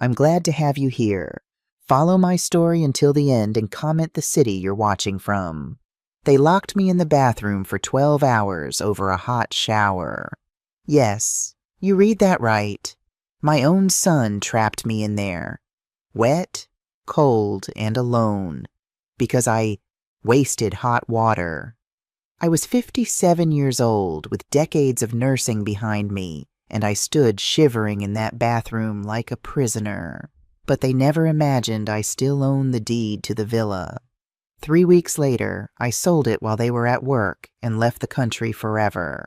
I'm glad to have you here. Follow my story until the end and comment the city you're watching from. They locked me in the bathroom for 12 hours over a hot shower. Yes, you read that right. My own son trapped me in there. Wet, cold, and alone. Because I wasted hot water. I was 57 years old with decades of nursing behind me, and I stood shivering in that bathroom like a prisoner. But they never imagined I still owned the deed to the villa. 3 weeks later, I sold it while they were at work and left the country forever.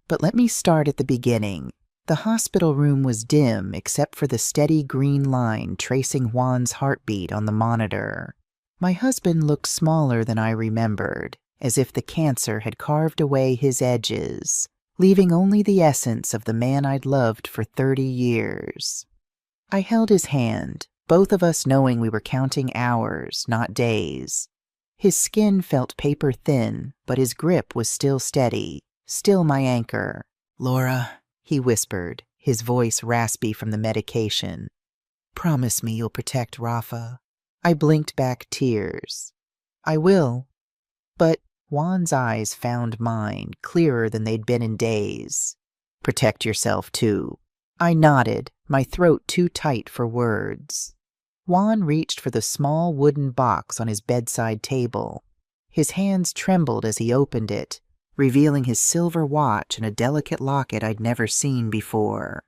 But let me start at the beginning. The hospital room was dim except for the steady green line tracing Juan's heartbeat on the monitor. My husband looked smaller than I remembered, as if the cancer had carved away his edges, leaving only the essence of the man I'd loved for 30 years. I held his hand, both of us knowing we were counting hours, not days. His skin felt paper thin, but his grip was still steady, still my anchor. "Laura," he whispered, his voice raspy from the medication. "Promise me you'll protect Rafa." I blinked back tears. "I will." But Juan's eyes found mine, clearer than they'd been in days. "Protect yourself, too." I nodded, my throat too tight for words. Juan reached for the small wooden box on his bedside table. His hands trembled as he opened it, revealing his silver watch and a delicate locket I'd never seen before.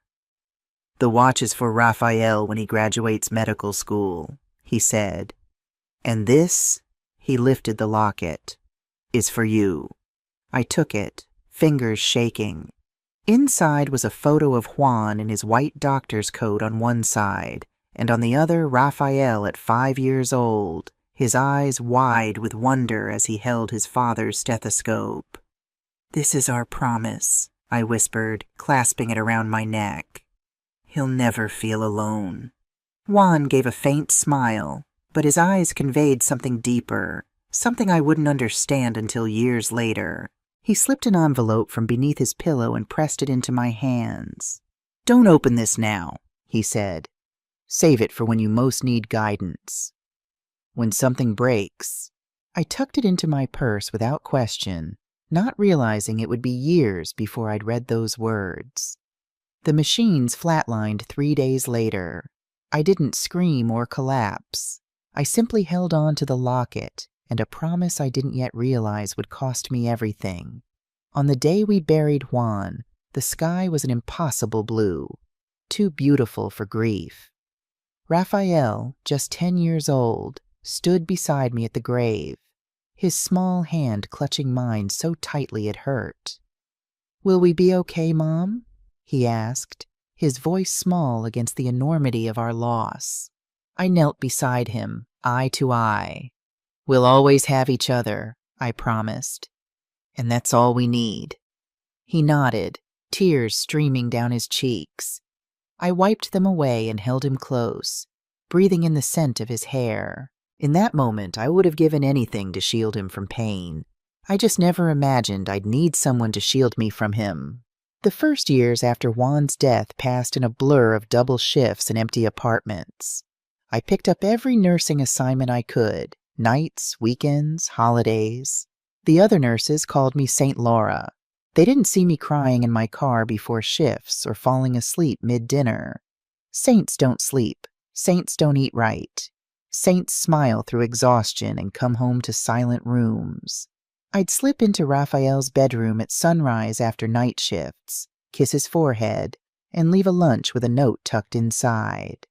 "The watch is for Raphael when he graduates medical school," he said. "And this," he lifted the locket, "is for you." I took it, fingers shaking. Inside was a photo of Juan in his white doctor's coat on one side, and on the other Raphael at 5 years old, his eyes wide with wonder as he held his father's stethoscope. "This is our promise," I whispered, clasping it around my neck. "He'll never feel alone." Juan gave a faint smile, but his eyes conveyed something deeper, something I wouldn't understand until years later. He slipped an envelope from beneath his pillow and pressed it into my hands. "Don't open this now," he said. "Save it for when you most need guidance. When something breaks." I tucked it into my purse without question, not realizing it would be years before I'd read those words. The machines flatlined 3 days later. I didn't scream or collapse. I simply held on to the locket and a promise I didn't yet realize would cost me everything. On the day we buried Juan, the sky was an impossible blue, too beautiful for grief. Raphael, just 10 years old, stood beside me at the grave, his small hand clutching mine so tightly it hurt. "Will we be okay, Mom?" he asked, his voice small against the enormity of our loss. I knelt beside him, eye to eye. "We'll always have each other," I promised. "And that's all we need." He nodded, tears streaming down his cheeks. I wiped them away and held him close, breathing in the scent of his hair. In that moment, I would have given anything to shield him from pain. I just never imagined I'd need someone to shield me from him. The first years after Juan's death passed in a blur of double shifts and empty apartments. I picked up every nursing assignment I could. Nights, weekends, holidays. The other nurses called me St. Laura. They didn't see me crying in my car before shifts or falling asleep mid-dinner. Saints don't sleep. Saints don't eat right. Saints smile through exhaustion and come home to silent rooms. I'd slip into Raphael's bedroom at sunrise after night shifts, kiss his forehead, and leave a lunch with a note tucked inside.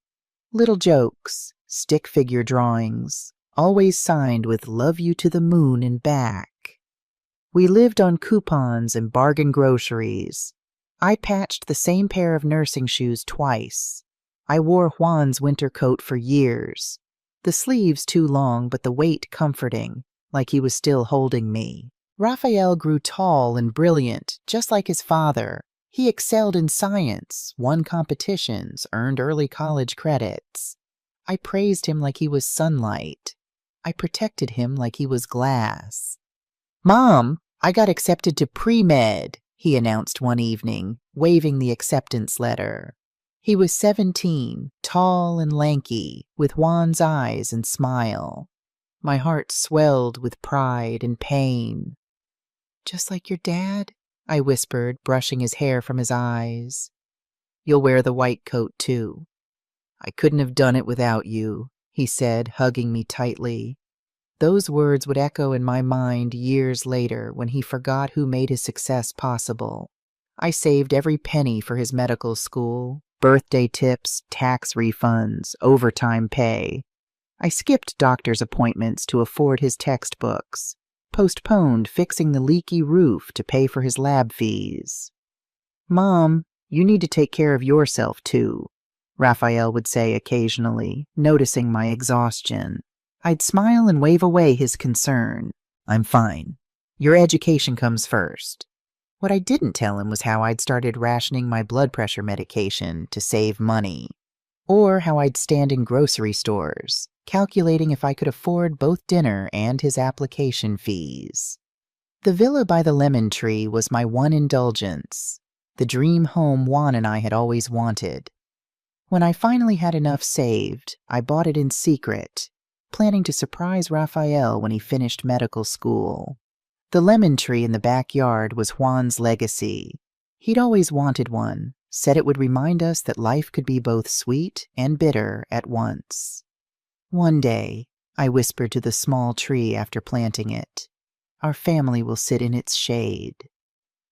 Little jokes, stick figure drawings, always signed with "Love you to the moon and back." We lived on coupons and bargain groceries. I patched the same pair of nursing shoes twice. I wore Juan's winter coat for years. The sleeves too long, but the weight comforting, like he was still holding me. Raphael grew tall and brilliant, just like his father. He excelled in science, won competitions, earned early college credits. I praised him like he was sunlight. I protected him like he was glass. "Mom, I got accepted to pre-med," he announced one evening, waving the acceptance letter. He was 17, tall and lanky, with Juan's eyes and smile. My heart swelled with pride and pain. "Just like your dad?" I whispered, brushing his hair from his eyes. "You'll wear the white coat, too." "I couldn't have done it without you," he said, hugging me tightly. Those words would echo in my mind years later when he forgot who made his success possible. I saved every penny for his medical school, birthday tips, tax refunds, overtime pay. I skipped doctor's appointments to afford his textbooks, postponed fixing the leaky roof to pay for his lab fees. "Mom, you need to take care of yourself, too," Raphael would say occasionally, noticing my exhaustion. I'd smile and wave away his concern. "I'm fine. Your education comes first." What I didn't tell him was how I'd started rationing my blood pressure medication to save money, or how I'd stand in grocery stores, calculating if I could afford both dinner and his application fees. The villa by the lemon tree was my one indulgence, the dream home Juan and I had always wanted. When I finally had enough saved, I bought it in secret, planning to surprise Raphael when he finished medical school. The lemon tree in the backyard was Juan's legacy. He'd always wanted one, said it would remind us that life could be both sweet and bitter at once. "One day," I whispered to the small tree after planting it, "our family will sit in its shade."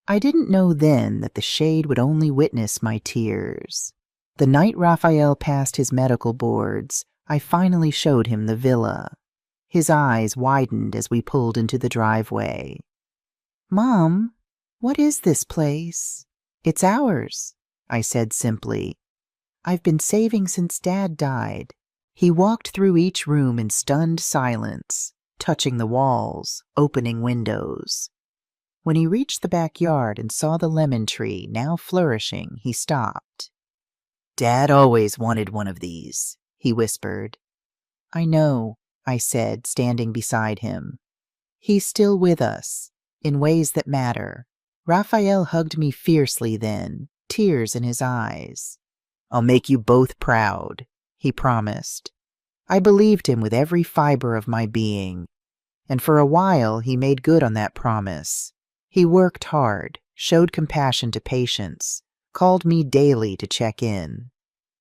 I didn't know then that the shade would only witness my tears. The night Raphael passed his medical boards, I finally showed him the villa. His eyes widened as we pulled into the driveway. "Mom, what is this place?" "It's ours," I said simply. "I've been saving since Dad died." He walked through each room in stunned silence, touching the walls, opening windows. When he reached the backyard and saw the lemon tree now flourishing, he stopped. "Dad always wanted one of these," he whispered. "I know," I said, standing beside him. "He's still with us, in ways that matter." Raphael hugged me fiercely then, tears in his eyes. "I'll make you both proud," he promised. I believed him with every fiber of my being, and for a while he made good on that promise. He worked hard, showed compassion to patients, called me daily to check in.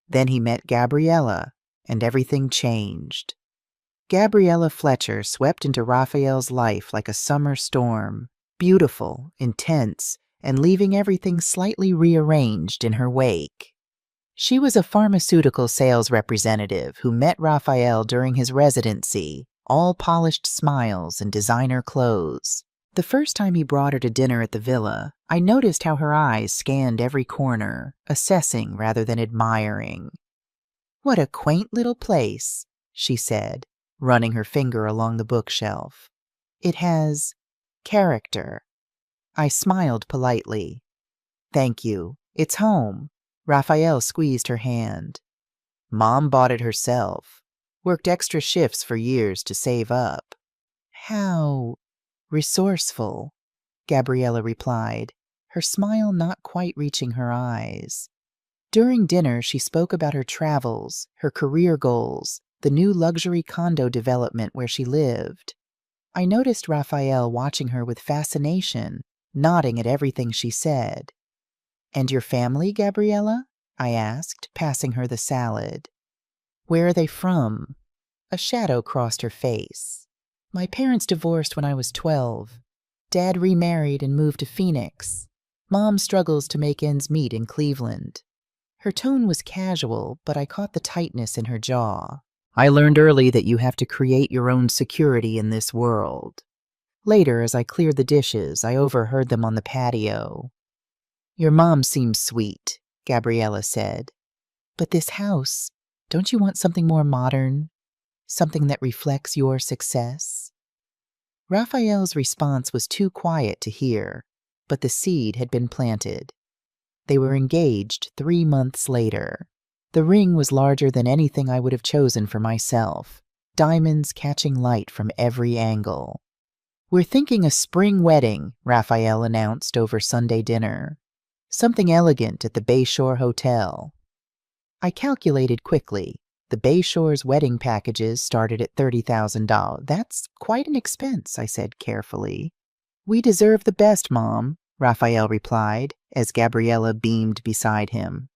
Then he met Gabriella, and everything changed. Gabriella Fletcher swept into Raphael's life like a summer storm, beautiful, intense, and leaving everything slightly rearranged in her wake. She was a pharmaceutical sales representative who met Raphael during his residency, all polished smiles and designer clothes. The first time he brought her to dinner at the villa, I noticed how her eyes scanned every corner, assessing rather than admiring. "What a quaint little place," she said, running her finger along the bookshelf. "It has character." I smiled politely. "Thank you. It's home." Raphael squeezed her hand. "Mom bought it herself. Worked extra shifts for years to save up." "How resourceful," Gabriella replied, her smile not quite reaching her eyes. During dinner, she spoke about her travels, her career goals, the new luxury condo development where she lived. I noticed Raphael watching her with fascination, nodding at everything she said. "And your family, Gabriella?" I asked, passing her the salad. "Where are they from?" A shadow crossed her face. "My parents divorced when I was 12. Dad remarried and moved to Phoenix. Mom struggles to make ends meet in Cleveland." Her tone was casual, but I caught the tightness in her jaw. "I learned early that you have to create your own security in this world." Later, as I cleared the dishes, I overheard them on the patio. "Your mom seems sweet," Gabriella said. "But this house, don't you want something more modern? Something that reflects your success?" Raphael's response was too quiet to hear, but the seed had been planted. They were engaged 3 months later. The ring was larger than anything I would have chosen for myself, diamonds catching light from every angle. "We're thinking a spring wedding," Raphael announced over Sunday dinner. "Something elegant at the Bayshore Hotel." I calculated quickly. The Bayshore's wedding packages started at $30,000. That's quite an expense, I said carefully. We deserve the best, Mom, Raphael replied, as Gabriella beamed beside him.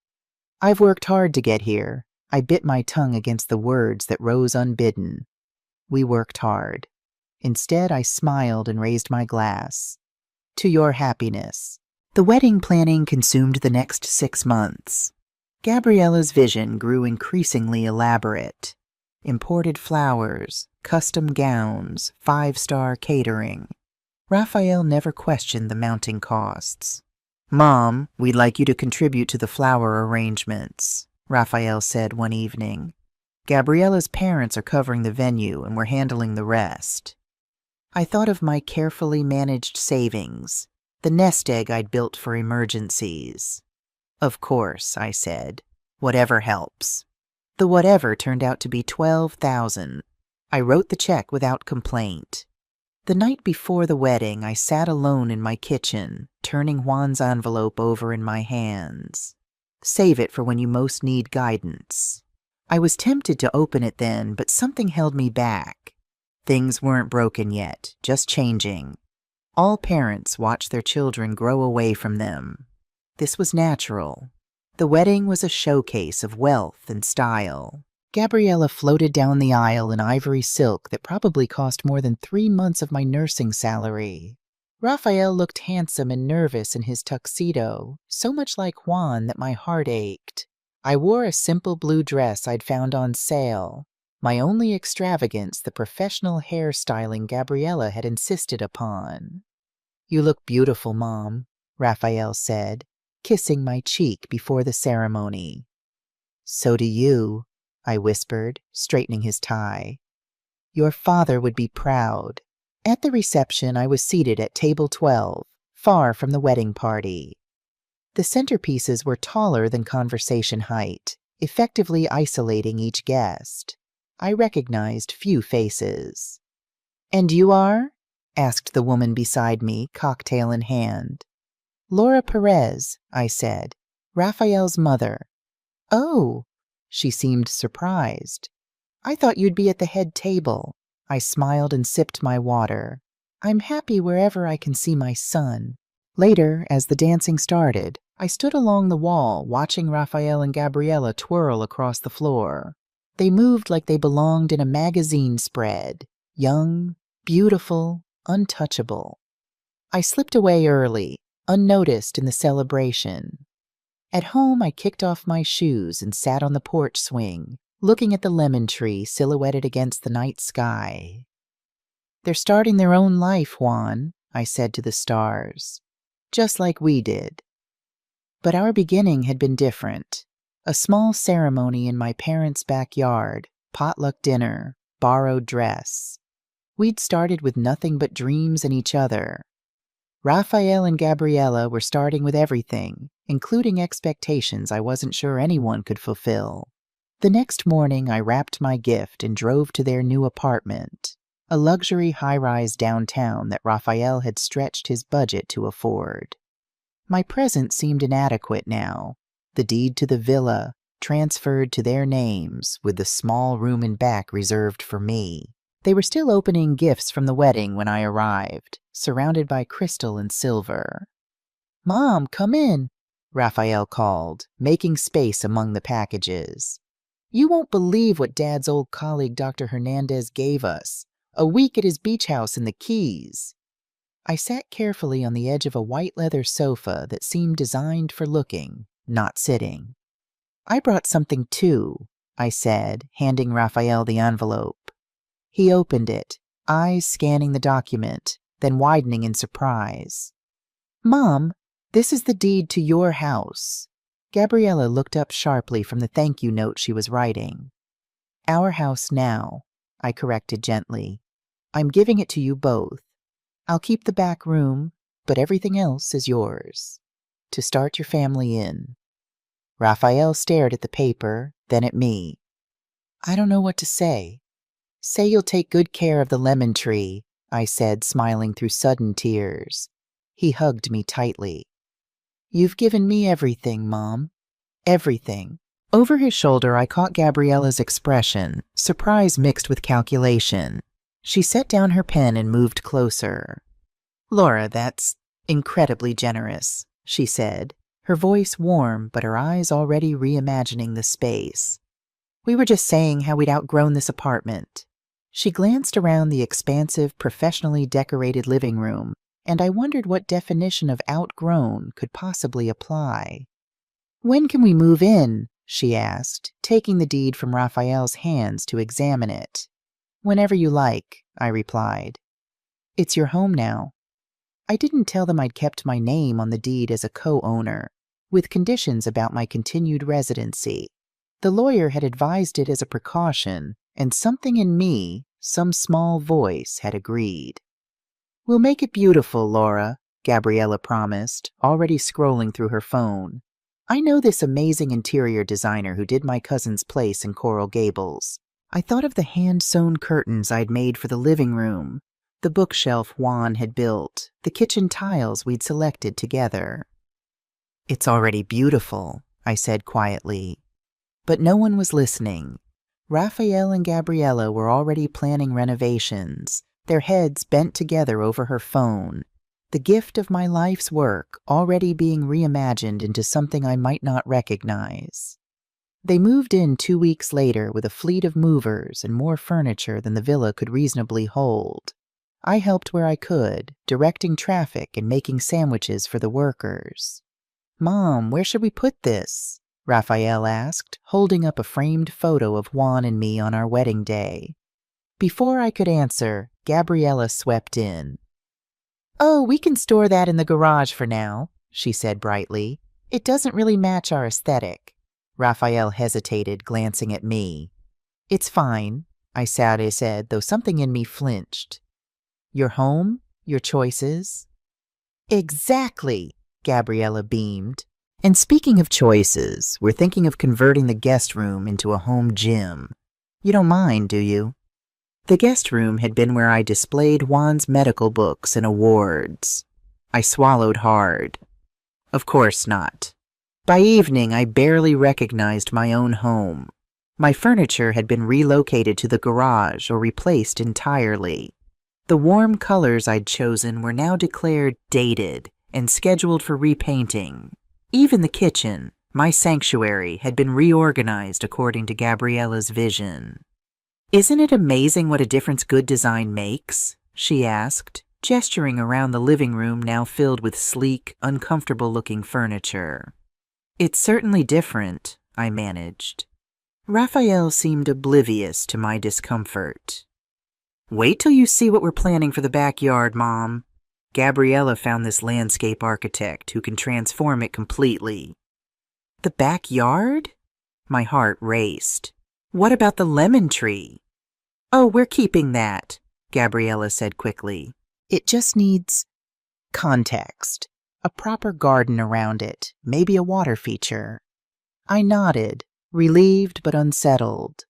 I've worked hard to get here. I bit my tongue against the words that rose unbidden. We worked hard. Instead, I smiled and raised my glass. To your happiness. The wedding planning consumed the next 6 months. Gabriella's vision grew increasingly elaborate. Imported flowers, custom gowns, 5-star catering. Raphael never questioned the mounting costs. Mom, we'd like you to contribute to the flower arrangements, Raphael said one evening. Gabriella's parents are covering the venue and we're handling the rest. I thought of my carefully managed savings, the nest egg I'd built for emergencies. Of course, I said. Whatever helps. The whatever turned out to be $12,000. I wrote the check without complaint. The night before the wedding, I sat alone in my kitchen, turning Juan's envelope over in my hands. Save it for when you most need guidance. I was tempted to open it then, but something held me back. Things weren't broken yet, just changing. All parents watch their children grow away from them. This was natural. The wedding was a showcase of wealth and style. Gabriella floated down the aisle in ivory silk that probably cost more than 3 months of my nursing salary. Raphael looked handsome and nervous in his tuxedo, so much like Juan that my heart ached. I wore a simple blue dress I'd found on sale, my only extravagance the professional hairstyling Gabriella had insisted upon. You look beautiful, Mom, Raphael said, kissing my cheek before the ceremony. So do you, I whispered, straightening his tie. Your father would be proud. At the reception, I was seated at table 12, far from the wedding party. The centerpieces were taller than conversation height, effectively isolating each guest. I recognized few faces. And you are? Asked the woman beside me, cocktail in hand. Laura Perez, I said, Raphael's mother. Oh, she seemed surprised. I thought you'd be at the head table. I smiled and sipped my water. I'm happy wherever I can see my son. Later, as the dancing started, I stood along the wall watching Raphael and Gabriella twirl across the floor. They moved like they belonged in a magazine spread, young, beautiful, untouchable. I slipped away early, unnoticed in the celebration. At home, I kicked off my shoes and sat on the porch swing, looking at the lemon tree silhouetted against the night sky. They're starting their own life, Juan, I said to the stars, just like we did. But our beginning had been different. A small ceremony in my parents' backyard, potluck dinner, borrowed dress. We'd started with nothing but dreams and each other. Raphael and Gabriella were starting with everything, including expectations I wasn't sure anyone could fulfill. The next morning, I wrapped my gift and drove to their new apartment, a luxury high-rise downtown that Raphael had stretched his budget to afford. My present seemed inadequate now. The deed to the villa, transferred to their names, with the small room in back reserved for me. They were still opening gifts from the wedding when I arrived, surrounded by crystal and silver. Mom, come in, Raphael called, making space among the packages. You won't believe what Dad's old colleague Dr. Hernandez gave us. A week at his beach house in the Keys. I sat carefully on the edge of a white leather sofa that seemed designed for looking, not sitting. I brought something too, I said, handing Raphael the envelope. He opened it, eyes scanning the document, then widening in surprise. Mom, this is the deed to your house. Gabriella looked up sharply from the thank you note she was writing. Our house now, I corrected gently. I'm giving it to you both. I'll keep the back room, but everything else is yours. To start your family in. Raphael stared at the paper, then at me. I don't know what to say. Say you'll take good care of the lemon tree, I said, smiling through sudden tears. He hugged me tightly. You've given me everything, Mom. Everything. Over his shoulder, I caught Gabriella's expression, surprise mixed with calculation. She set down her pen and moved closer. "Laura, that's incredibly generous," she said, her voice warm but her eyes already reimagining the space. "We were just saying how we'd outgrown this apartment." She glanced around the expansive, professionally decorated living room, and I wondered what definition of outgrown could possibly apply. "When can we move in?" she asked, taking the deed from Raphael's hands to examine it. "Whenever you like," I replied. "It's your home now." I didn't tell them I'd kept my name on the deed as a co-owner, with conditions about my continued residency. The lawyer had advised it as a precaution, and something in me, some small voice, had agreed. "We'll make it beautiful, Laura," Gabriella promised, already scrolling through her phone. "I know this amazing interior designer who did my cousin's place in Coral Gables." I thought of the hand-sewn curtains I'd made for the living room, the bookshelf Juan had built, the kitchen tiles we'd selected together. "It's already beautiful," I said quietly. But no one was listening. Raphael and Gabriella were already planning renovations, their heads bent together over her phone, the gift of my life's work already being reimagined into something I might not recognize. They moved in 2 weeks later with a fleet of movers and more furniture than the villa could reasonably hold. I helped where I could, directing traffic and making sandwiches for the workers. "Mom, where should we put this?" Raphael asked, holding up a framed photo of Juan and me on our wedding day. Before I could answer, Gabriella swept in. "Oh, we can store that in the garage for now," she said brightly. "It doesn't really match our aesthetic." Raphael hesitated, glancing at me. "It's fine," I sadly said, though something in me flinched. "Your home, your choices." "Exactly," Gabriella beamed. "And speaking of choices, we're thinking of converting the guest room into a home gym. You don't mind, do you?" The guest room had been where I displayed Juan's medical books and awards. I swallowed hard. Of course not. By evening, I barely recognized my own home. My furniture had been relocated to the garage or replaced entirely. The warm colors I'd chosen were now declared dated and scheduled for repainting. Even the kitchen, my sanctuary, had been reorganized according to Gabriella's vision. "Isn't it amazing what a difference good design makes?" she asked, gesturing around the living room now filled with sleek, uncomfortable-looking furniture. "It's certainly different," I managed. Raphael seemed oblivious to my discomfort. "Wait till you see what we're planning for the backyard, Mom. Gabriella found this landscape architect who can transform it completely." "The backyard?" My heart raced. "What about the lemon tree?" "Oh, we're keeping that," Gabriella said quickly. "It just needs context. A proper garden around it, maybe a water feature." I nodded, relieved but unsettled.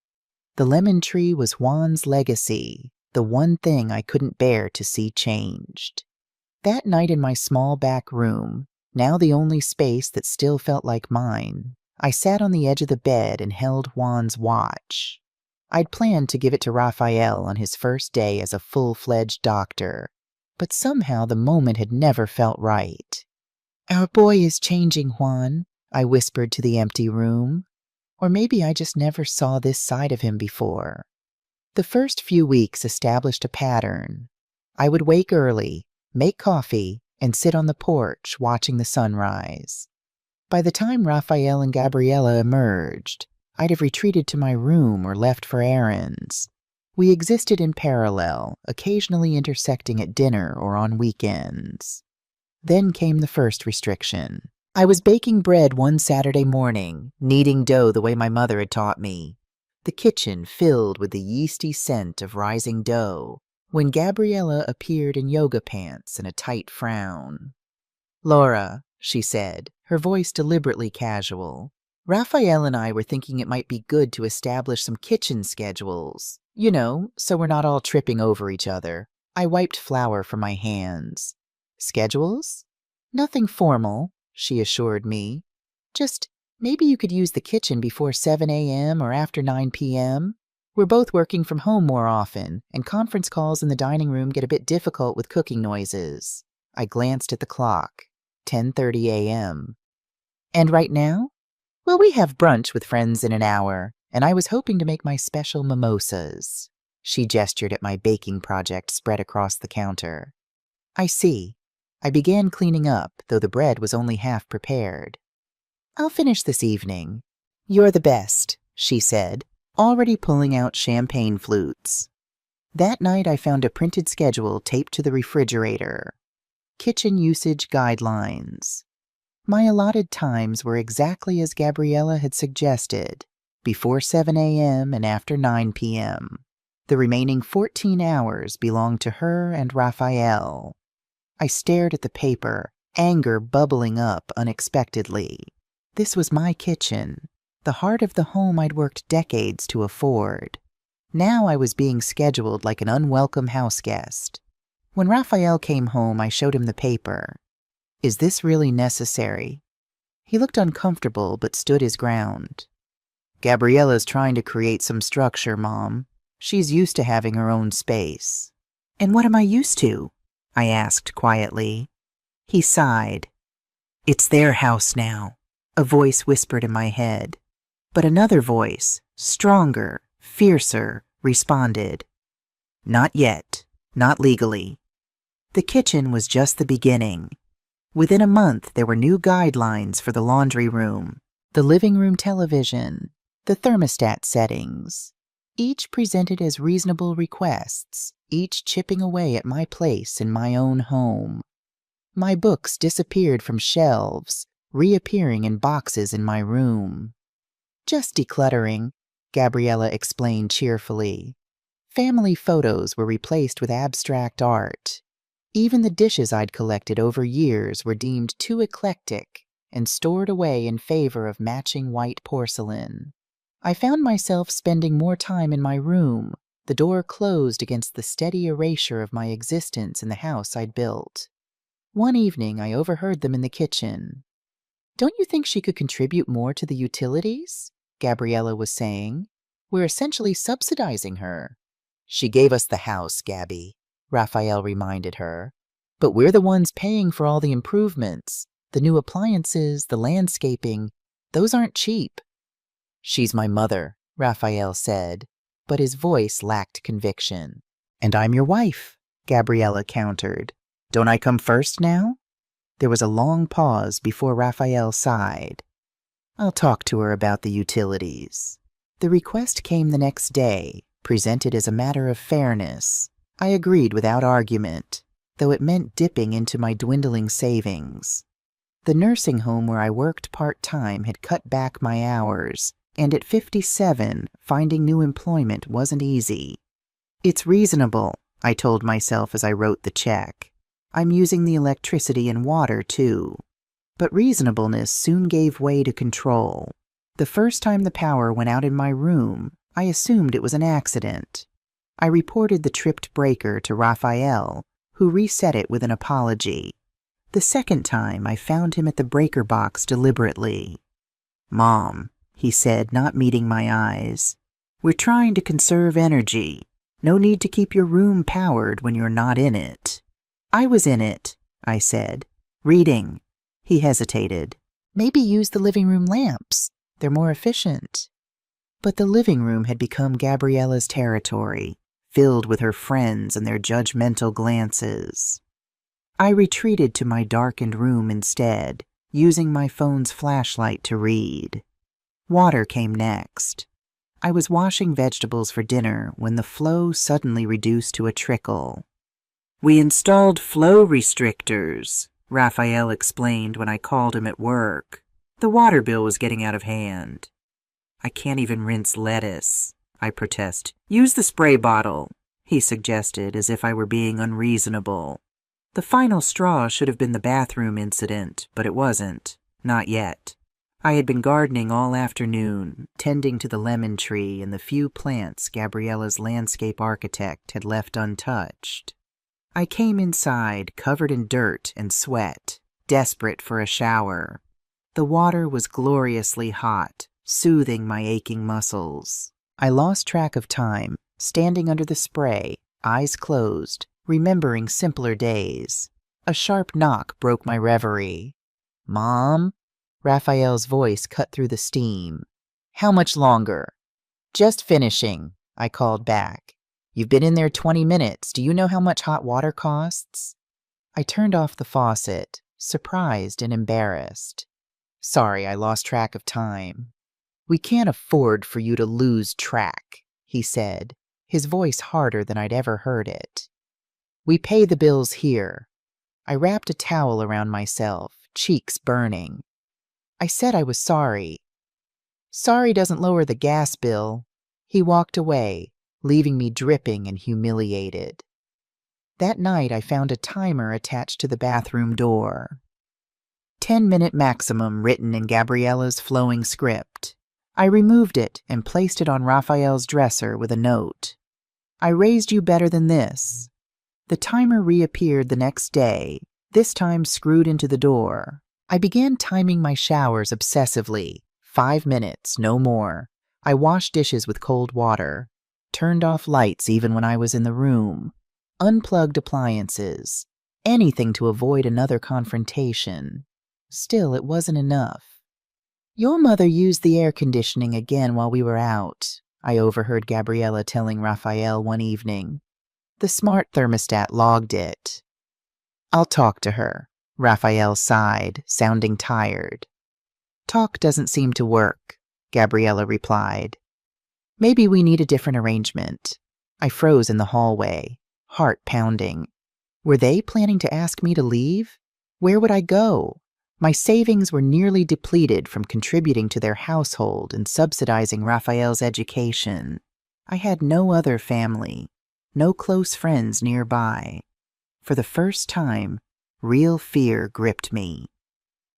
The lemon tree was Juan's legacy, the one thing I couldn't bear to see changed. That night in my small back room, now the only space that still felt like mine, I sat on the edge of the bed and held Juan's watch. I'd planned to give it to Raphael on his first day as a full-fledged doctor, but somehow the moment had never felt right. "Our boy is changing, Juan," I whispered to the empty room. Or maybe I just never saw this side of him before. The first few weeks established a pattern. I would wake early, make coffee, and sit on the porch watching the sunrise. By the time Raphael and Gabriella emerged, I'd have retreated to my room or left for errands. We existed in parallel, occasionally intersecting at dinner or on weekends. Then came the first restriction. I was baking bread one Saturday morning, kneading dough the way my mother had taught me. The kitchen filled with the yeasty scent of rising dough, when Gabriella appeared in yoga pants and a tight frown. "Laura," she said, her voice deliberately casual, "Raphael and I were thinking it might be good to establish some kitchen schedules. You know, so we're not all tripping over each other." I wiped flour from my hands. "Schedules?" "Nothing formal," she assured me. "Just Maybe you could use the kitchen before 7 a.m. or after 9 p.m. We're both working from home more often, and conference calls in the dining room get a bit difficult with cooking noises. I glanced at the clock. 10:30 a.m. And right now? Well, we have brunch with friends in an hour, and I was hoping to make my special mimosas. She gestured at my baking project spread across the counter. I see. I began cleaning up, though the bread was only half prepared. I'll finish this evening. You're the best, she said, already pulling out champagne flutes. That night I found a printed schedule taped to the refrigerator. Kitchen usage guidelines. My allotted times were exactly as Gabriella had suggested, before 7 a.m. and after 9 p.m. The remaining 14 hours belonged to her and Raphael. I stared at the paper, anger bubbling up unexpectedly. This was my kitchen, the heart of the home I'd worked decades to afford. Now I was being scheduled like an unwelcome houseguest. When Raphael came home, I showed him the paper. Is this really necessary? He looked uncomfortable but stood his ground. Gabriella's trying to create some structure, Mom. She's used to having her own space. And what am I used to? I asked quietly. He sighed. It's their house now, a voice whispered in my head. But another voice, stronger, fiercer, responded. Not yet, not legally. The kitchen was just the beginning. Within a month, there were new guidelines for the laundry room, the living room television, the thermostat settings, each presented as reasonable requests, each chipping away at my place in my own home. My books disappeared from shelves, reappearing in boxes in my room. Just decluttering, Gabriella explained cheerfully. Family photos were replaced with abstract art. Even the dishes I'd collected over years were deemed too eclectic and stored away in favor of matching white porcelain. I found myself spending more time in my room, the door closed against the steady erasure of my existence in the house I'd built. One evening, I overheard them in the kitchen. Don't you think she could contribute more to the utilities? Gabriella was saying. We're essentially subsidizing her. She gave us the house, Gabby, Raphael reminded her. But we're the ones paying for all the improvements. The new appliances, the landscaping, those aren't cheap. She's my mother, Raphael said, but his voice lacked conviction. And I'm your wife, Gabriella countered. Don't I come first now? There was a long pause before Raphael sighed. I'll talk to her about the utilities. The request came the next day, presented as a matter of fairness. I agreed without argument, though it meant dipping into my dwindling savings. The nursing home where I worked part-time had cut back my hours, and at 57, finding new employment wasn't easy. It's reasonable, I told myself as I wrote the check. I'm using the electricity and water, too. But reasonableness soon gave way to control. The first time the power went out in my room, I assumed it was an accident. I reported the tripped breaker to Raphael, who reset it with an apology. The second time, I found him at the breaker box deliberately. Mom, he said, not meeting my eyes. We're trying to conserve energy. No need to keep your room powered when you're not in it. I was in it, I said. Reading. He hesitated. Maybe use the living room lamps. They're more efficient. But the living room had become Gabriella's territory, filled with her friends and their judgmental glances. I retreated to my darkened room instead, using my phone's flashlight to read. Water came next. I was washing vegetables for dinner when the flow suddenly reduced to a trickle. We installed flow restrictors, Raphael explained when I called him at work. The water bill was getting out of hand. I can't even rinse lettuce, I protest. Use the spray bottle, he suggested, as if I were being unreasonable. The final straw should have been the bathroom incident, but it wasn't. Not yet. I had been gardening all afternoon, tending to the lemon tree and the few plants Gabriella's landscape architect had left untouched. I came inside, covered in dirt and sweat, desperate for a shower. The water was gloriously hot, soothing my aching muscles. I lost track of time, standing under the spray, eyes closed, remembering simpler days. A sharp knock broke my reverie. "Mom?" Raphael's voice cut through the steam. "How much longer?" "Just finishing," I called back. "You've been in there 20 minutes. Do you know how much hot water costs?" I turned off the faucet, surprised and embarrassed. "Sorry, I lost track of time." "We can't afford for you to lose track," he said, his voice harder than I'd ever heard it. "We pay the bills here." I wrapped a towel around myself, cheeks burning. I said I was sorry. "Sorry doesn't lower the gas bill." He walked away, leaving me dripping and humiliated. That night I found a timer attached to the bathroom door. 10-minute maximum written in Gabriella's flowing script. I removed it and placed it on Raphael's dresser with a note. "I raised you better than this." The timer reappeared the next day, this time screwed into the door. I began timing my showers obsessively. 5 minutes, no more. I washed dishes with cold water, turned off lights even when I was in the room, unplugged appliances, anything to avoid another confrontation. Still, it wasn't enough. "Your mother used the air conditioning again while we were out," I overheard Gabriella telling Raphael one evening. "The smart thermostat logged it." "I'll talk to her," Raphael sighed, sounding tired. "Talk doesn't seem to work," Gabriella replied. "Maybe we need a different arrangement." I froze in the hallway, heart pounding. Were they planning to ask me to leave? Where would I go? My savings were nearly depleted from contributing to their household and subsidizing Raphael's education. I had no other family, no close friends nearby. For the first time, real fear gripped me.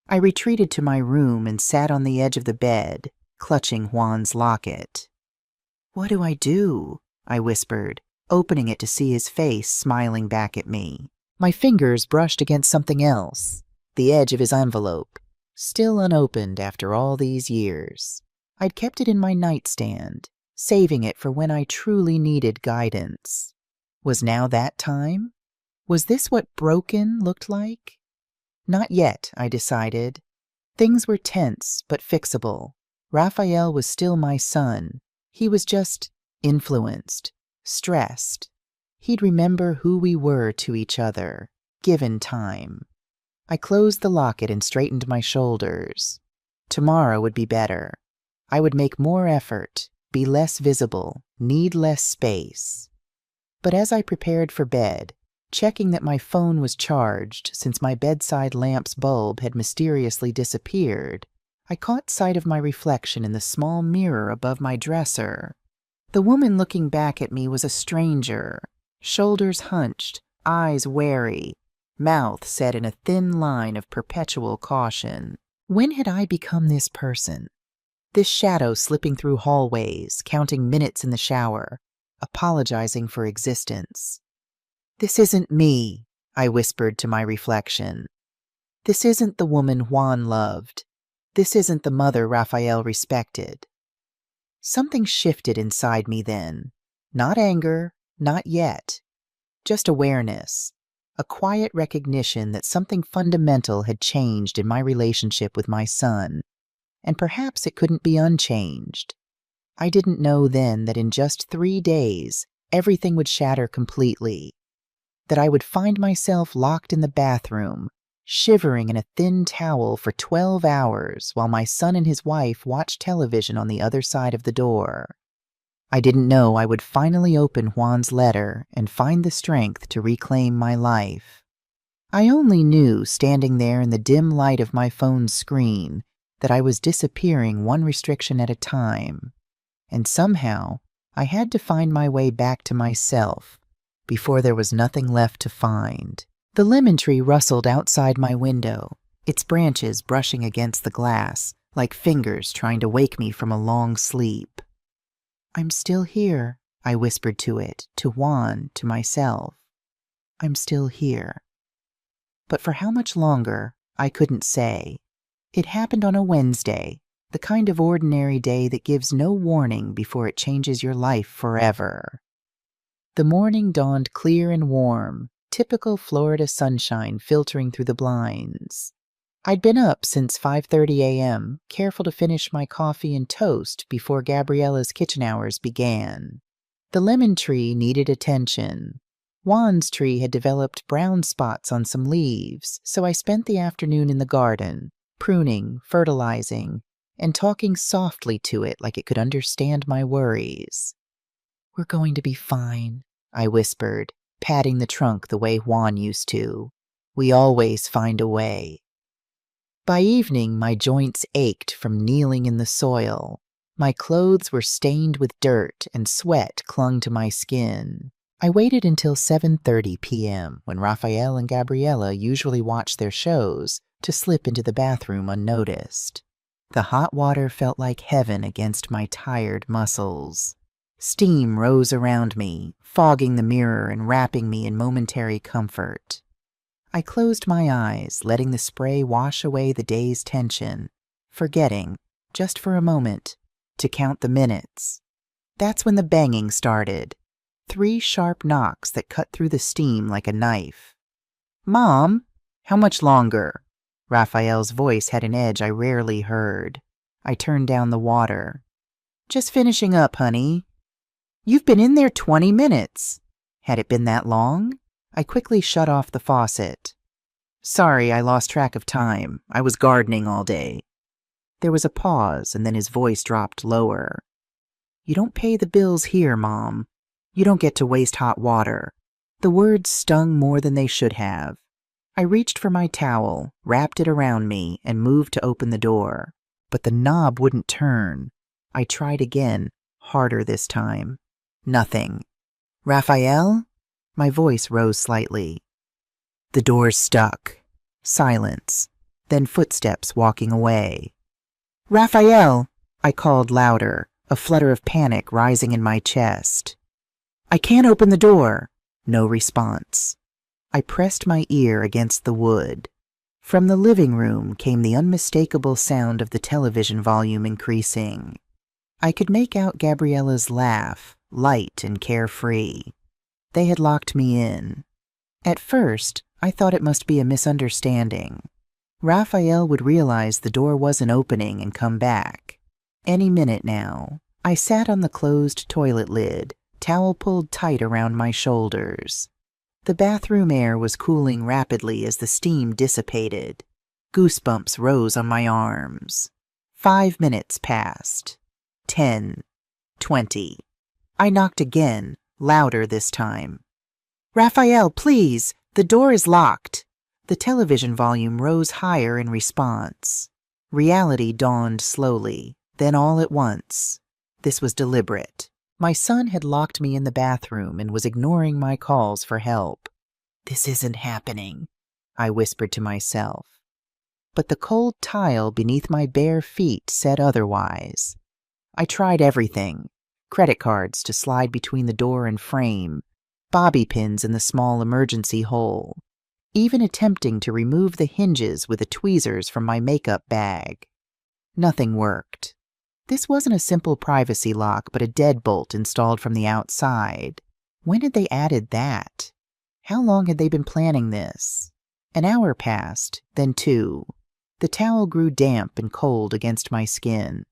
I retreated to my room and sat on the edge of the bed, clutching Juan's locket. "What do I do?" I whispered, opening it to see his face smiling back at me. My fingers brushed against something else, the edge of his envelope, still unopened after all these years. I'd kept it in my nightstand, saving it for when I truly needed guidance. Was now that time? Was this what broken looked like? Not yet, I decided. Things were tense but fixable. Raphael was still my son. He was just influenced, stressed. He'd remember who we were to each other, given time. I closed the locket and straightened my shoulders. Tomorrow would be better. I would make more effort, be less visible, need less space. But as I prepared for bed, checking that my phone was charged since my bedside lamp's bulb had mysteriously disappeared, I caught sight of my reflection in the small mirror above my dresser. The woman looking back at me was a stranger, shoulders hunched, eyes wary, mouth set in a thin line of perpetual caution. When had I become this person? This shadow slipping through hallways, counting minutes in the shower, apologizing for existence. "This isn't me," I whispered to my reflection. "This isn't the woman Juan loved. This isn't the mother Raphael respected." Something shifted inside me then. Not anger, not yet. Just awareness. A quiet recognition that something fundamental had changed in my relationship with my son, and perhaps it couldn't be unchanged. I didn't know then that in just 3 days, everything would shatter completely. That I would find myself locked in the bathroom, shivering in a thin towel for 12 hours while my son and his wife watched television on the other side of the door. I didn't know I would finally open Juan's letter and find the strength to reclaim my life. I only knew, standing there in the dim light of my phone's screen, that I was disappearing one restriction at a time. And somehow, I had to find my way back to myself before there was nothing left to find. The lemon tree rustled outside my window, its branches brushing against the glass, like fingers trying to wake me from a long sleep. "I'm still here," I whispered to it, to Juan, to myself. "I'm still here." But for how much longer, I couldn't say. It happened on a Wednesday, the kind of ordinary day that gives no warning before it changes your life forever. The morning dawned clear and warm, typical Florida sunshine filtering through the blinds. I'd been up since 5:30 a.m., careful to finish my coffee and toast before Gabriella's kitchen hours began. The lemon tree needed attention. Juan's tree had developed brown spots on some leaves, so I spent the afternoon in the garden, pruning, fertilizing, and talking softly to it like it could understand my worries. "We're going to be fine," I whispered, patting the trunk the way Juan used to. "We always find a way." By evening, my joints ached from kneeling in the soil. My clothes were stained with dirt and sweat clung to my skin. I waited until 7:30 p.m., when Raphael and Gabriella usually watched their shows, to slip into the bathroom unnoticed. The hot water felt like heaven against my tired muscles. Steam rose around me, fogging the mirror and wrapping me in momentary comfort. I closed my eyes, letting the spray wash away the day's tension, forgetting, just for a moment, to count the minutes. That's when the banging started. 3 sharp knocks that cut through the steam like a knife. "Mom, how much longer?" Raphael's voice had an edge I rarely heard. I turned down the water. "Just finishing up, honey." "You've been in there 20 minutes. Had it been that long?" I quickly shut off the faucet. "Sorry, I lost track of time. I was gardening all day." There was a pause, and then his voice dropped lower. "You don't pay the bills here, Mom. You don't get to waste hot water." The words stung more than they should have. I reached for my towel, wrapped it around me, and moved to open the door. But the knob wouldn't turn. I tried again, harder this time. Nothing. "Raphael?" My voice rose slightly. The door's stuck. Silence. Then footsteps walking away. "Raphael!" I called louder, a flutter of panic rising in my chest. "I can't open the door." No response. I pressed my ear against the wood. From the living room came the unmistakable sound of the television volume increasing. I could make out Gabriella's laugh, light and carefree. They had locked me in. At first, I thought it must be a misunderstanding. Raphael would realize the door wasn't opening and come back. Any minute now. I sat on the closed toilet lid, towel pulled tight around my shoulders. The bathroom air was cooling rapidly as the steam dissipated. Goosebumps rose on my arms. 5 minutes passed. 10. 20. I knocked again, louder this time. "Raphael, please! The door is locked!" The television volume rose higher in response. Reality dawned slowly, then all at once. This was deliberate. My son had locked me in the bathroom and was ignoring my calls for help. "This isn't happening," I whispered to myself. But the cold tile beneath my bare feet said otherwise. I tried everything. Credit cards to slide between the door and frame, bobby pins in the small emergency hole, even attempting to remove the hinges with the tweezers from my makeup bag. Nothing worked. This wasn't a simple privacy lock, but a deadbolt installed from the outside. When had they added that? How long had they been planning this? An hour passed, then 2. The towel grew damp and cold against my skin.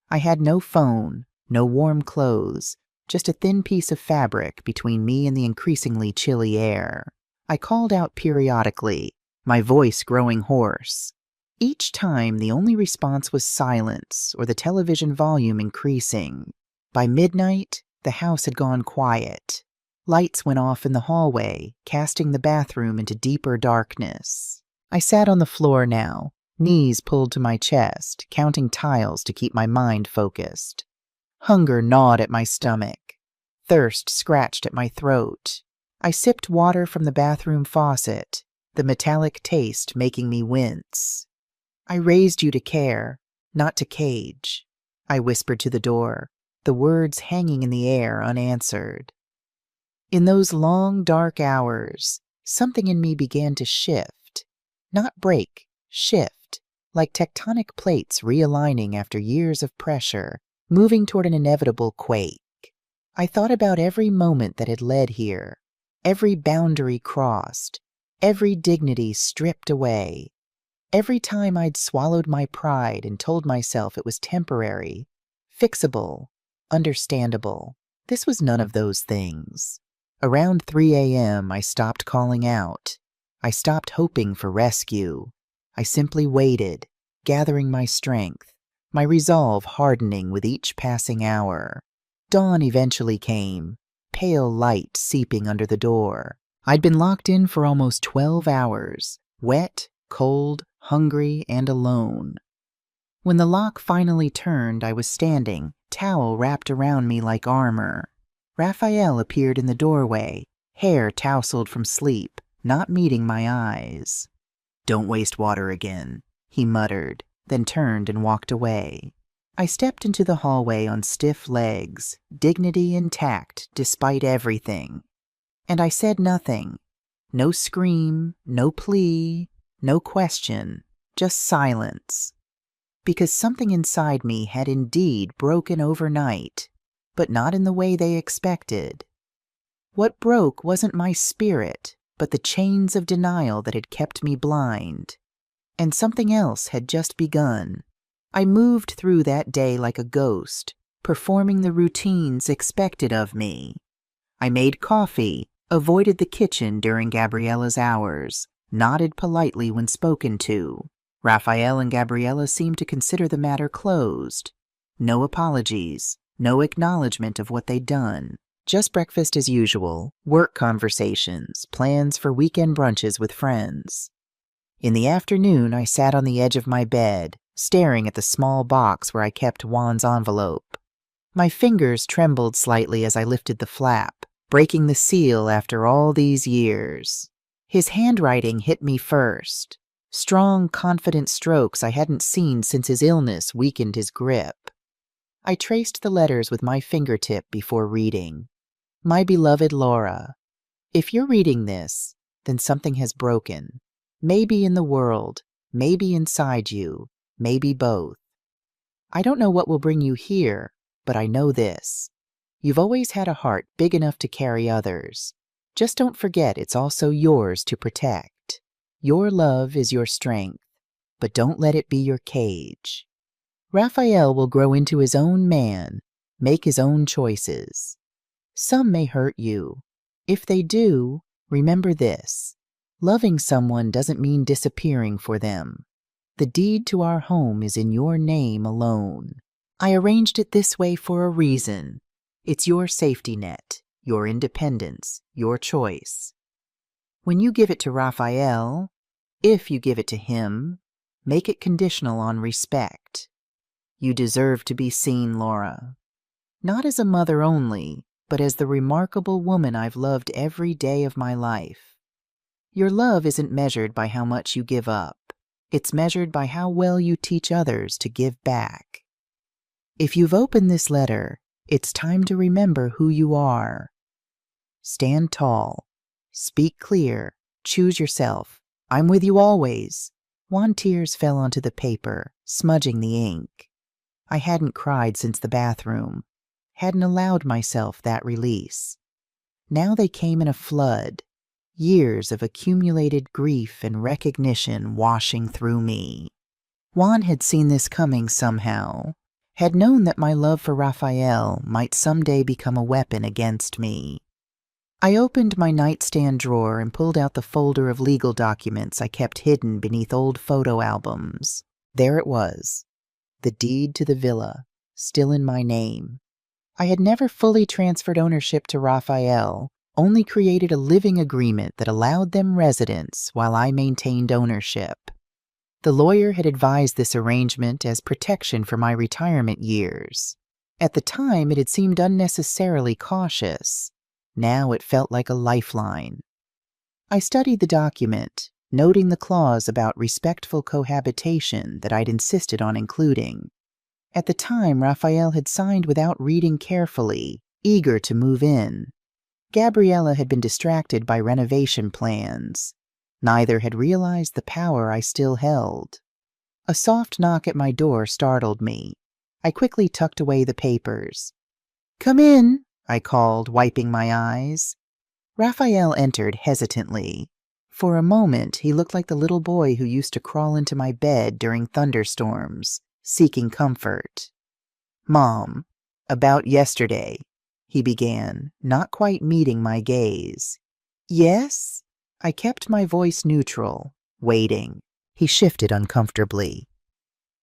I had no phone, no warm clothes, just a thin piece of fabric between me and the increasingly chilly air. I called out periodically, my voice growing hoarse. Each time, the only response was silence or the television volume increasing. By midnight, the house had gone quiet. Lights went off in the hallway, casting the bathroom into deeper darkness. I sat on the floor now, knees pulled to my chest, counting tiles to keep my mind focused. Hunger gnawed at my stomach. Thirst scratched at my throat. I sipped water from the bathroom faucet, the metallic taste making me wince. "I raised you to care, not to cage," I whispered to the door, the words hanging in the air unanswered. In those long, dark hours, something in me began to shift. Not break, shift. like tectonic plates realigning after years of pressure, moving toward an inevitable quake. I thought about every moment that had led here, every boundary crossed, every dignity stripped away, every time I'd swallowed my pride and told myself it was temporary, fixable, understandable. This was none of those things. Around 3 a.m., I stopped calling out. I stopped hoping for rescue. I simply waited, gathering my strength, my resolve hardening with each passing hour. Dawn eventually came, pale light seeping under the door. I'd been locked in for almost 12 hours, wet, cold, hungry, and alone. When the lock finally turned, I was standing, towel wrapped around me like armor. Raphael appeared in the doorway, hair tousled from sleep, not meeting my eyes. "Don't waste water again," he muttered, then turned and walked away. I stepped into the hallway on stiff legs, dignity intact despite everything. And I said nothing. No scream, no plea, no question, just silence. Because something inside me had indeed broken overnight, but not in the way they expected. What broke wasn't my spirit, but the chains of denial that had kept me blind. And something else had just begun. I moved through that day like a ghost, performing the routines expected of me. I made coffee, avoided the kitchen during Gabriella's hours, nodded politely when spoken to. Raphael and Gabriella seemed to consider the matter closed. No apologies, no acknowledgement of what they'd done. Just breakfast as usual, work conversations, plans for weekend brunches with friends. In the afternoon, I sat on the edge of my bed, staring at the small box where I kept Juan's envelope. My fingers trembled slightly as I lifted the flap, breaking the seal after all these years. His handwriting hit me first. Strong, confident strokes I hadn't seen since his illness weakened his grip. I traced the letters with my fingertip before reading. My beloved Laura, if you're reading this, then something has broken. Maybe in the world, maybe inside you, maybe both. I don't know what will bring you here, but I know this. You've always had a heart big enough to carry others. Just don't forget it's also yours to protect. Your love is your strength, but don't let it be your cage. Raphael will grow into his own man, make his own choices. Some may hurt you. If they do, remember this. Loving someone doesn't mean disappearing for them. The deed to our home is in your name alone. I arranged it this way for a reason. It's your safety net, your independence, your choice. When you give it to Raphael, if you give it to him, make it conditional on respect. You deserve to be seen, Laura. Not as a mother only, but as the remarkable woman I've loved every day of my life. Your love isn't measured by how much you give up. It's measured by how well you teach others to give back. If you've opened this letter, it's time to remember who you are. Stand tall. Speak clear. Choose yourself. I'm with you always. Juan tears fell onto the paper, smudging the ink. I hadn't cried since the bathroom. Hadn't allowed myself that release. Now they came in a flood. Years of accumulated grief and recognition washing through me. Juan had seen this coming somehow, had known that my love for Raphael might someday become a weapon against me. I opened my nightstand drawer and pulled out the folder of legal documents I kept hidden beneath old photo albums. There it was, the deed to the villa, still in my name. I had never fully transferred ownership to Raphael, only created a living agreement that allowed them residence while I maintained ownership. The lawyer had advised this arrangement as protection for my retirement years. At the time, it had seemed unnecessarily cautious. Now it felt like a lifeline. I studied the document, noting the clause about respectful cohabitation that I'd insisted on including. At the time, Raphael had signed without reading carefully, eager to move in. Gabriella had been distracted by renovation plans. Neither had realized the power I still held. A soft knock at my door startled me. I quickly tucked away the papers. "Come in," I called, wiping my eyes. Raphael entered hesitantly. For a moment, he looked like the little boy who used to crawl into my bed during thunderstorms, seeking comfort. "Mom, about yesterday," he began, not quite meeting my gaze. "Yes?" I kept my voice neutral, waiting. He shifted uncomfortably.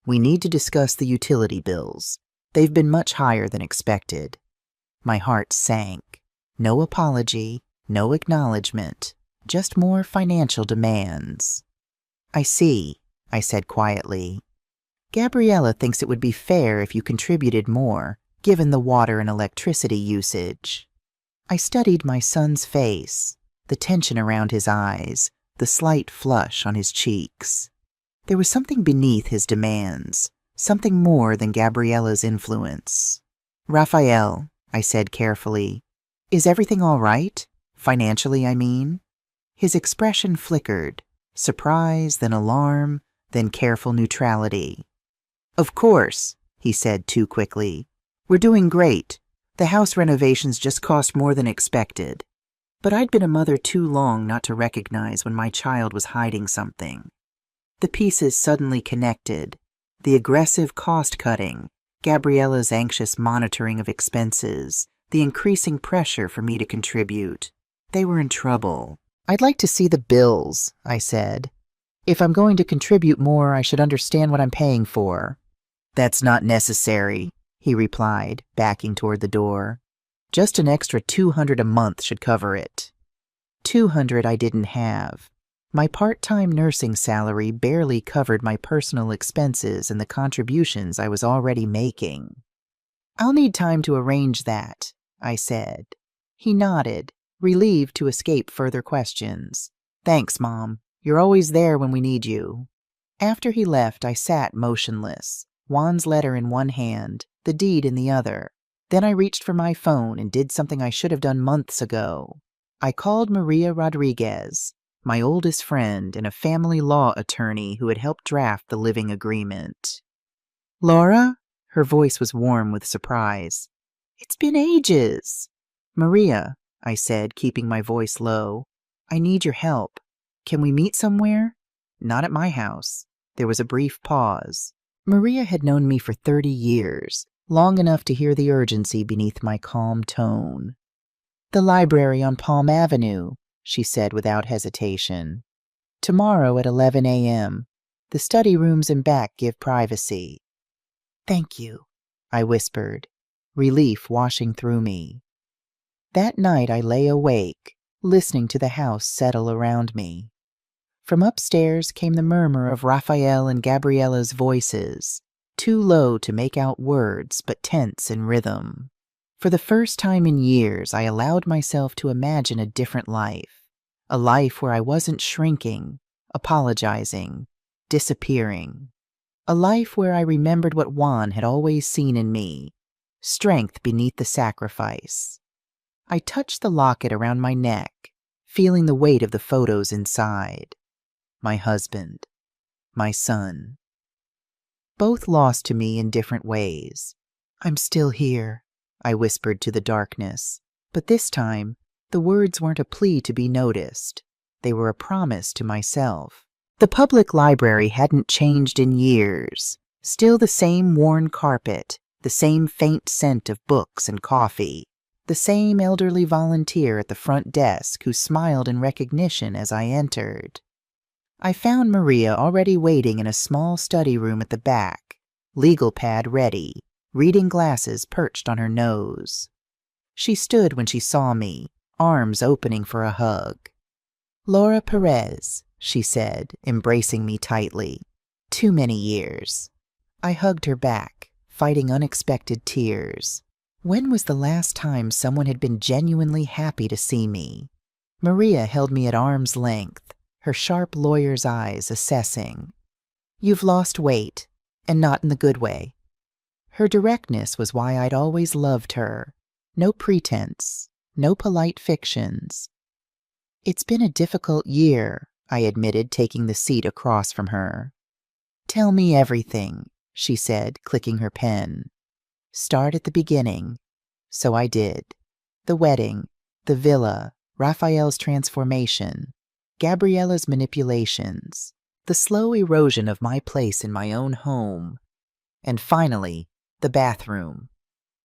"We need to discuss the utility bills. They've been much higher than expected." My heart sank. No apology, no acknowledgement, just more financial demands. "I see," I said quietly. "Gabriella thinks it would be fair if you contributed more, given the water and electricity usage." I studied my son's face, the tension around his eyes, the slight flush on his cheeks. There was something beneath his demands, something more than Gabriella's influence. "Raphael," I said carefully, "is everything all right? Financially, I mean?" His expression flickered, surprise, then alarm, then careful neutrality. "Of course," he said too quickly. "We're doing great. The house renovations just cost more than expected. But I'd been a mother too long not to recognize when my child was hiding something." The pieces suddenly connected. The aggressive cost-cutting, Gabriella's anxious monitoring of expenses, the increasing pressure for me to contribute. They were in trouble. "I'd like to see the bills," I said. "If I'm going to contribute more, I should understand what I'm paying for." "That's not necessary," he replied, backing toward the door. "Just an extra $200 a month should cover it." $200 I didn't have. My part-time nursing salary barely covered my personal expenses and the contributions I was already making. "I'll need time to arrange that," I said. He nodded, relieved to escape further questions. "Thanks, Mom. You're always there when we need you." After he left, I sat motionless, Juan's letter in one hand, the deed in the other. Then I reached for my phone and did something I should have done months ago. I called Maria Rodriguez, my oldest friend and a family law attorney who had helped draft the living agreement. "Laura?" Her voice was warm with surprise. "It's been ages." "Maria," I said, keeping my voice low, "I need your help. Can we meet somewhere?" "Not at my house." There was a brief pause. Maria had known me for 30 years, long enough to hear the urgency beneath my calm tone. "The library on Palm Avenue," she said without hesitation. "Tomorrow at 11 a.m. The study rooms in back give privacy." "Thank you," I whispered, relief washing through me. That night I lay awake, listening to the house settle around me. From upstairs came the murmur of Raphael and Gabriella's voices, too low to make out words but tense in rhythm. For the first time in years, I allowed myself to imagine a different life, a life where I wasn't shrinking, apologizing, disappearing. A life where I remembered what Juan had always seen in me, strength beneath the sacrifice. I touched the locket around my neck, feeling the weight of the photos inside. My husband, my son. Both lost to me in different ways. "I'm still here," I whispered to the darkness, but this time the words weren't a plea to be noticed. They were a promise to myself. The public library hadn't changed in years. Still the same worn carpet, the same faint scent of books and coffee, the same elderly volunteer at the front desk who smiled in recognition as I entered. I found Maria already waiting in a small study room at the back, legal pad ready, reading glasses perched on her nose. She stood when she saw me, arms opening for a hug. "Laura Perez," she said, embracing me tightly. "Too many years." I hugged her back, fighting unexpected tears. When was the last time someone had been genuinely happy to see me? Maria held me at arm's length, her sharp lawyer's eyes assessing. "You've lost weight, and not in the good way." Her directness was why I'd always loved her. No pretense, no polite fictions. "It's been a difficult year," I admitted, taking the seat across from her. Tell me everything, she said, clicking her pen. Start at the beginning. So I did. The wedding, the villa, Raphael's transformation, Gabriella's manipulations, the slow erosion of my place in my own home, and finally, the bathroom.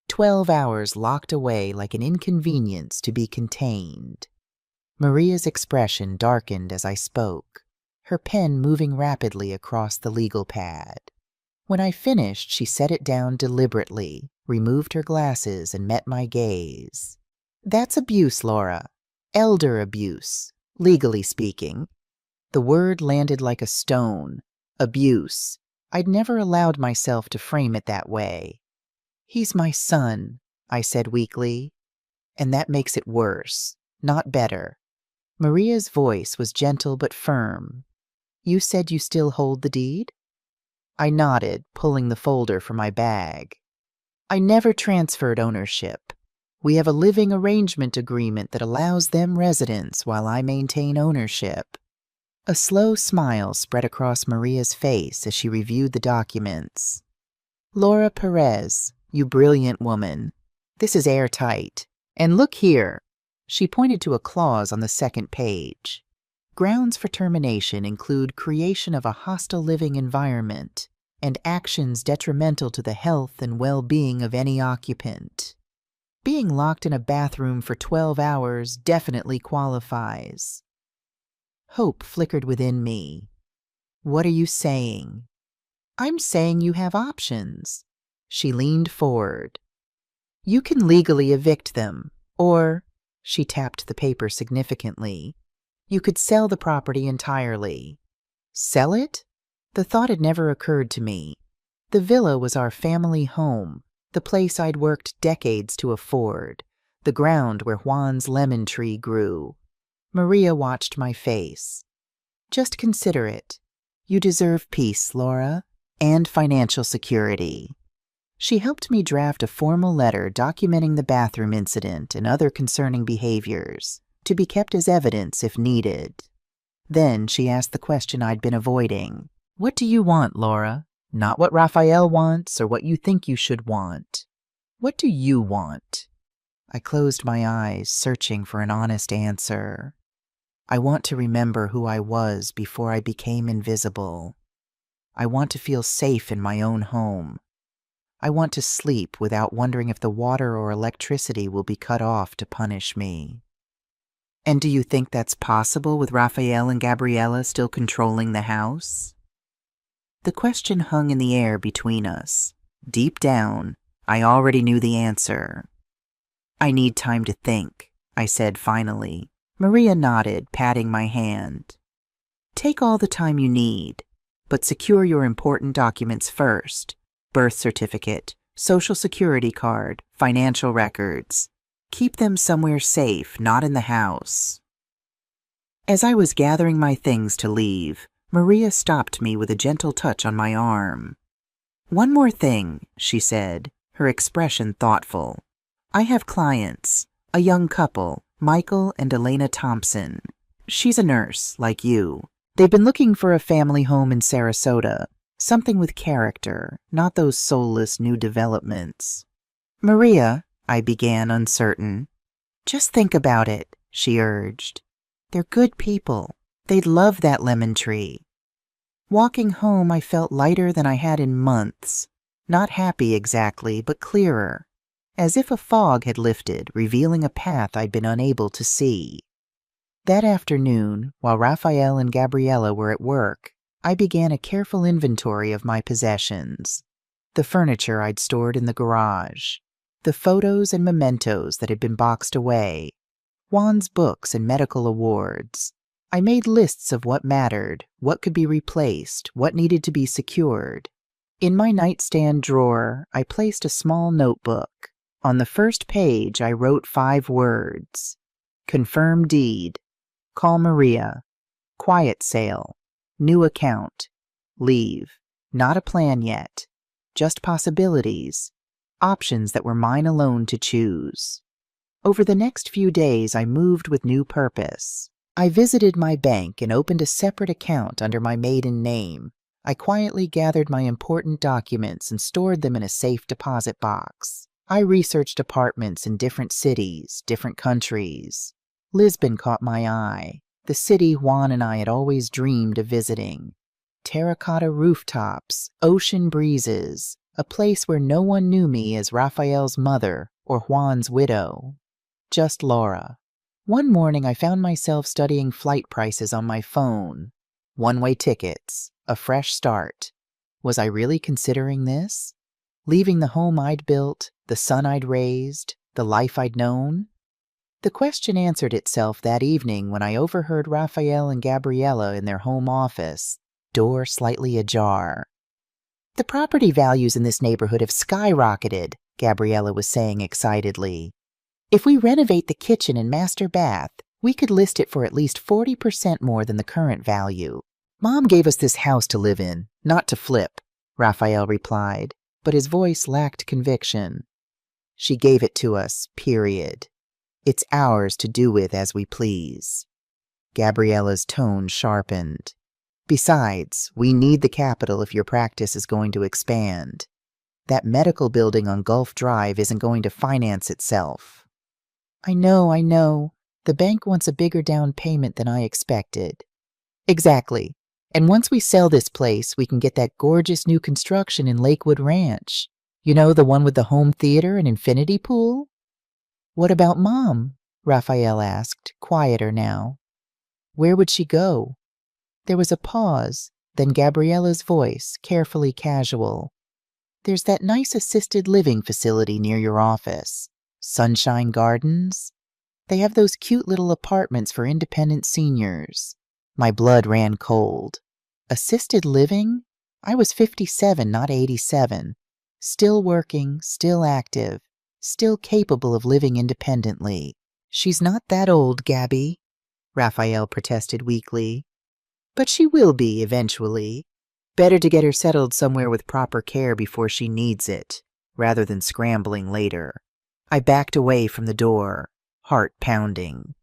12 hours locked away like an inconvenience to be contained. Maria's expression darkened as I spoke, her pen moving rapidly across the legal pad. When I finished, she set it down deliberately, removed her glasses, and met my gaze. That's abuse, Laura. Elder abuse, legally speaking. The word landed like a stone. Abuse. I'd never allowed myself to frame it that way. He's my son, I said weakly. And that makes it worse, not better. Maria's voice was gentle but firm. You said you still hold the deed? I nodded, pulling the folder from my bag. I never transferred ownership. We have a living arrangement agreement that allows them residence while I maintain ownership. A slow smile spread across Maria's face as she reviewed the documents. Laura Perez, you brilliant woman. This is airtight. And look here. She pointed to a clause on the second page. Grounds for termination include creation of a hostile living environment and actions detrimental to the health and well-being of any occupant. Being locked in a bathroom for 12 hours definitely qualifies. Hope flickered within me. What are you saying? I'm saying you have options. She leaned forward. You can legally evict them, or, she tapped the paper significantly, you could sell the property entirely. Sell it? The thought had never occurred to me. The villa was our family home, the place I'd worked decades to afford, the ground where Juan's lemon tree grew. Maria watched my face. Just consider it. You deserve peace, Laura, and financial security. She helped me draft a formal letter documenting the bathroom incident and other concerning behaviors, to be kept as evidence if needed. Then she asked the question I'd been avoiding. What do you want, Laura? Not what Raphael wants or what you think you should want. What do you want? I closed my eyes, searching for an honest answer. I want to remember who I was before I became invisible. I want to feel safe in my own home. I want to sleep without wondering if the water or electricity will be cut off to punish me. And do you think that's possible with Raphael and Gabriella still controlling the house? The question hung in the air between us. Deep down, I already knew the answer. I need time to think, I said finally. Maria nodded, patting my hand. Take all the time you need, but secure your important documents first. Birth certificate, social security card, financial records. Keep them somewhere safe, not in the house. As I was gathering my things to leave, Maria stopped me with a gentle touch on my arm. One more thing, she said, her expression thoughtful. I have clients, a young couple, Michael and Elena Thompson. She's a nurse, like you. They've been looking for a family home in Sarasota, something with character, not those soulless new developments. Maria, I began, uncertain. Just think about it, she urged. They're good people. They'd love that lemon tree. Walking home, I felt lighter than I had in months. Not happy exactly, but clearer. As if a fog had lifted, revealing a path I'd been unable to see. That afternoon, while Raphael and Gabriella were at work, I began a careful inventory of my possessions. The furniture I'd stored in the garage. The photos and mementos that had been boxed away. Juan's books and medical awards. I made lists of what mattered, what could be replaced, what needed to be secured. In my nightstand drawer, I placed a small notebook. On the first page, I wrote 5 words. Confirm deed. Call Maria. Quiet sale. New account. Leave. Not a plan yet. Just possibilities. Options that were mine alone to choose. Over the next few days, I moved with new purpose. I visited my bank and opened a separate account under my maiden name. I quietly gathered my important documents and stored them in a safe deposit box. I researched apartments in different cities, different countries. Lisbon caught my eye, the city Juan and I had always dreamed of visiting. Terracotta rooftops, ocean breezes, a place where no one knew me as Raphael's mother or Juan's widow. Just Laura. One morning I found myself studying flight prices on my phone. One-way tickets, a fresh start. Was I really considering this? Leaving the home I'd built, the son I'd raised, the life I'd known? The question answered itself that evening when I overheard Raphael and Gabriella in their home office, door slightly ajar. "The property values in this neighborhood have skyrocketed," Gabriella was saying excitedly. "If we renovate the kitchen and master bath, we could list it for at least 40% more than the current value." "Mom gave us this house to live in, not to flip," Raphael replied, but his voice lacked conviction. "She gave it to us, period. It's ours to do with as we please." Gabriella's tone sharpened. "Besides, we need the capital if your practice is going to expand. That medical building on Gulf Drive isn't going to finance itself." I know. The bank wants a bigger down payment than I expected." "Exactly. And once we sell this place, we can get that gorgeous new construction in Lakewood Ranch. You know, the one with the home theater and infinity pool?" "What about Mom?" Raphael asked, quieter now. "Where would she go?" There was a pause, then Gabriella's voice, carefully casual. "There's that nice assisted living facility near your office. Sunshine Gardens. They have those cute little apartments for independent seniors." My blood ran cold. Assisted living? I was 57, not 87. Still working, still active, still capable of living independently. "She's not that old, Gabby," Raphael protested weakly. "But she will be eventually. Better to get her settled somewhere with proper care before she needs it, rather than scrambling later." I backed away from the door, heart pounding.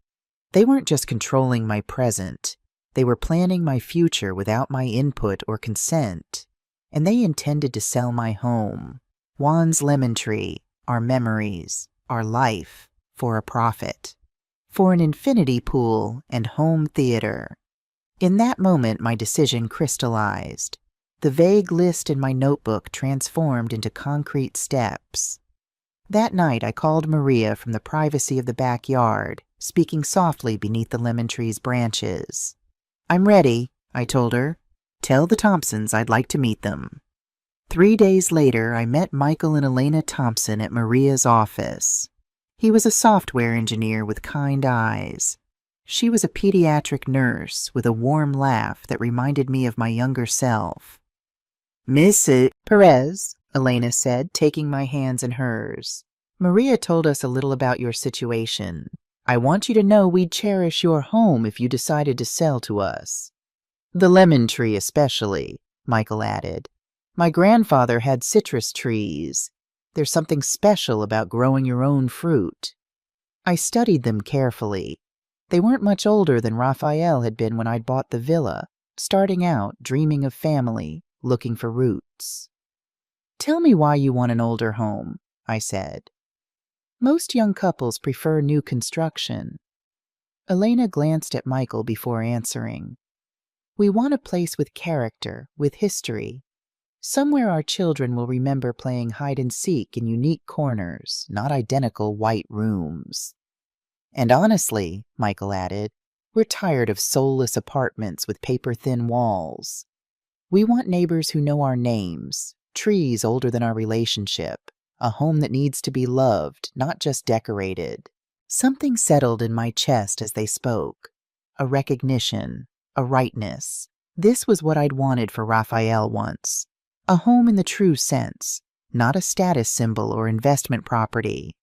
They weren't just controlling my present. They were planning my future without my input or consent. And they intended to sell my home, Juan's lemon tree, our memories, our life, for a profit. For an infinity pool and home theater. In that moment, my decision crystallized. The vague list in my notebook transformed into concrete steps. That night, I called Maria from the privacy of the backyard, speaking softly beneath the lemon tree's branches. "I'm ready," I told her. "Tell the Thompsons I'd like to meet them." 3 days later, I met Michael and Elena Thompson at Maria's office. He was a software engineer with kind eyes. She was a pediatric nurse with a warm laugh that reminded me of my younger self. "Miss Perez," Elena said, taking my hands in hers. "Maria told us a little about your situation. I want you to know we'd cherish your home if you decided to sell to us." "The lemon tree especially," Michael added. "My grandfather had citrus trees. There's something special about growing your own fruit." I studied them carefully. They weren't much older than Raphael had been when I'd bought the villa, starting out, dreaming of family, looking for roots. "Tell me why you want an older home," I said. "Most young couples prefer new construction." Elena glanced at Michael before answering. "We want a place with character, with history. Somewhere our children will remember playing hide and seek in unique corners, not identical white rooms." "And honestly," Michael added, "we're tired of soulless apartments with paper-thin walls. We want neighbors who know our names, trees older than our relationship, a home that needs to be loved, not just decorated." Something settled in my chest as they spoke. A recognition, a rightness. This was what I'd wanted for Raphael once. A home in the true sense, not a status symbol or investment property.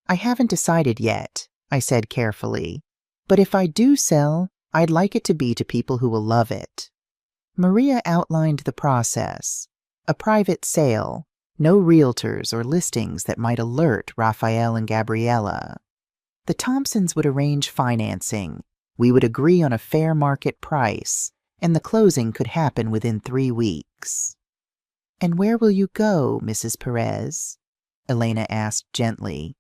"I haven't decided yet," I said carefully. "But if I do sell, I'd like it to be to people who will love it." Maria outlined the process. A private sale, no realtors or listings that might alert Raphael and Gabriella. The Thompsons would arrange financing. We would agree on a fair market price, and the closing could happen within 3 weeks. "And where will you go, Mrs. Perez?" Elena asked gently.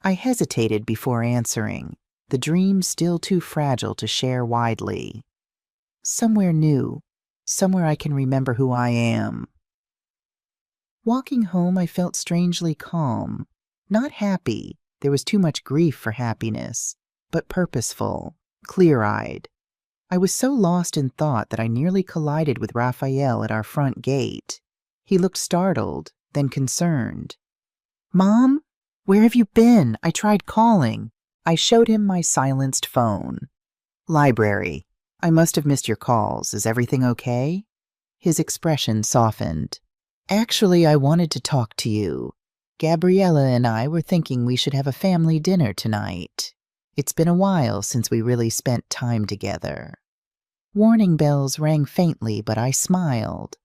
I hesitated before answering, the dream still too fragile to share widely. "Somewhere new, somewhere I can remember who I am." Walking home, I felt strangely calm. Not happy, there was too much grief for happiness, but purposeful, clear-eyed. I was so lost in thought that I nearly collided with Raphael at our front gate. He looked startled, then concerned. "Mom, where have you been? I tried calling." I showed him my silenced phone. "Library. I must have missed your calls. Is everything okay?" His expression softened. "Actually, I wanted to talk to you. Gabriella and I were thinking we should have a family dinner tonight. It's been a while since we really spent time together." Warning bells rang faintly, but I smiled.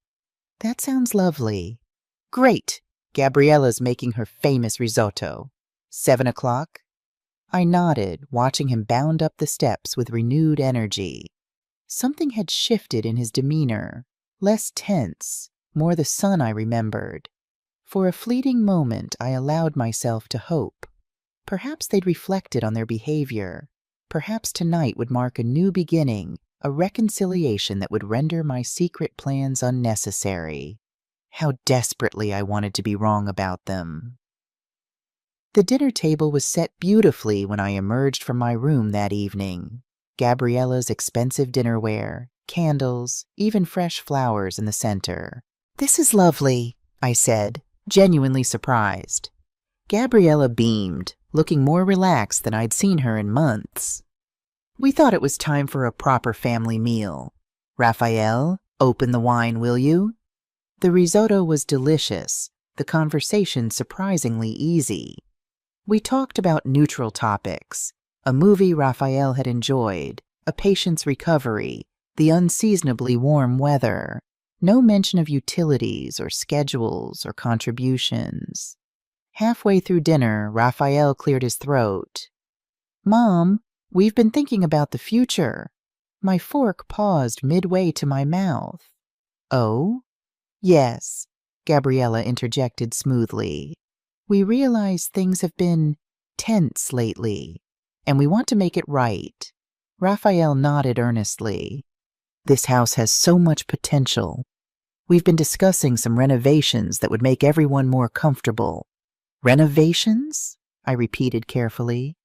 "That sounds lovely." "Great! Gabriella's making her famous risotto. 7 o'clock? I nodded, watching him bound up the steps with renewed energy. Something had shifted in his demeanor, less tense, more the son I remembered. For a fleeting moment, I allowed myself to hope. Perhaps they'd reflected on their behavior. Perhaps tonight would mark a new beginning, a reconciliation that would render my secret plans unnecessary. How desperately I wanted to be wrong about them. The dinner table was set beautifully when I emerged from my room that evening. Gabriella's expensive dinnerware, candles, even fresh flowers in the center. "This is lovely," I said, genuinely surprised. Gabriella beamed, looking more relaxed than I'd seen her in months. "We thought it was time for a proper family meal. Raphael, open the wine, will you?" The risotto was delicious, the conversation surprisingly easy. We talked about neutral topics, a movie Raphael had enjoyed, a patient's recovery, the unseasonably warm weather. No mention of utilities or schedules or contributions. Halfway through dinner, Raphael cleared his throat. "Mom, we've been thinking about the future." My fork paused midway to my mouth. "Oh?" "Yes," Gabriella interjected smoothly. "We realize things have been tense lately, and we want to make it right." Raphael nodded earnestly. "This house has so much potential. We've been discussing some renovations that would make everyone more comfortable." "Renovations?" I repeated carefully.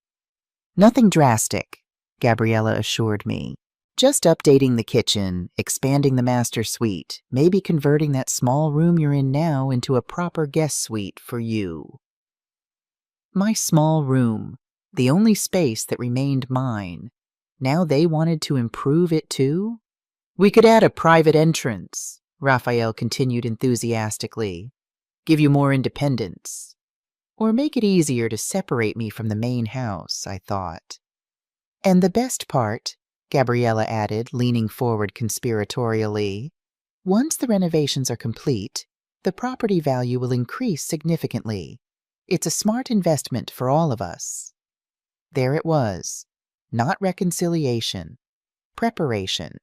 "Nothing drastic," Gabriella assured me. "Just updating the kitchen, expanding the master suite, maybe converting that small room you're in now into a proper guest suite for you." My small room, the only space that remained mine. Now they wanted to improve it too? "We could add a private entrance," Raphael continued enthusiastically. "Give you more independence. Or make it easier to separate me from the main house," I thought. "And the best part," Gabriella added, leaning forward conspiratorially, "once the renovations are complete, the property value will increase significantly. It's a smart investment for all of us." There it was. Not reconciliation. Preparation.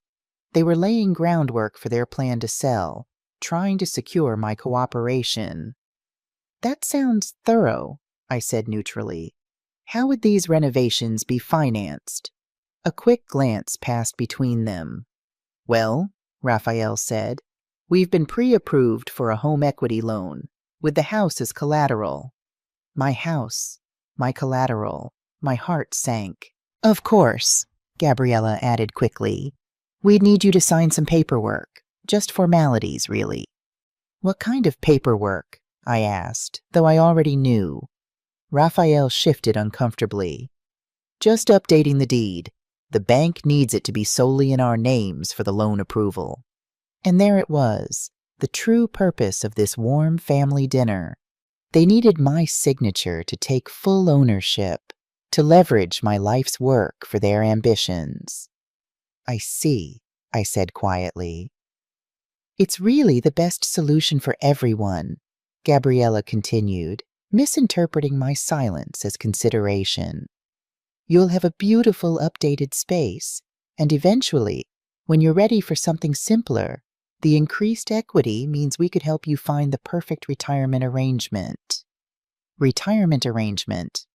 They were laying groundwork for their plan to sell, trying to secure my cooperation. "That sounds thorough," I said neutrally. "How would these renovations be financed?" A quick glance passed between them. "Well," Raphael said, "we've been pre-approved for a home equity loan, with the house as collateral." My house, my collateral, my heart sank. "Of course," Gabriella added quickly. "We'd need you to sign some paperwork. Just formalities, really." "What kind of paperwork?" I asked, though I already knew. Raphael shifted uncomfortably. "Just updating the deed. The bank needs it to be solely in our names for the loan approval." And there it was, the true purpose of this warm family dinner. They needed my signature to take full ownership, to leverage my life's work for their ambitions. "I see," I said quietly. "It's really the best solution for everyone," Gabriella continued, misinterpreting my silence as consideration. "You'll have a beautiful updated space, and eventually When you're ready for something simpler, the increased equity means we could help you find the perfect retirement arrangement. Retirement arrangement,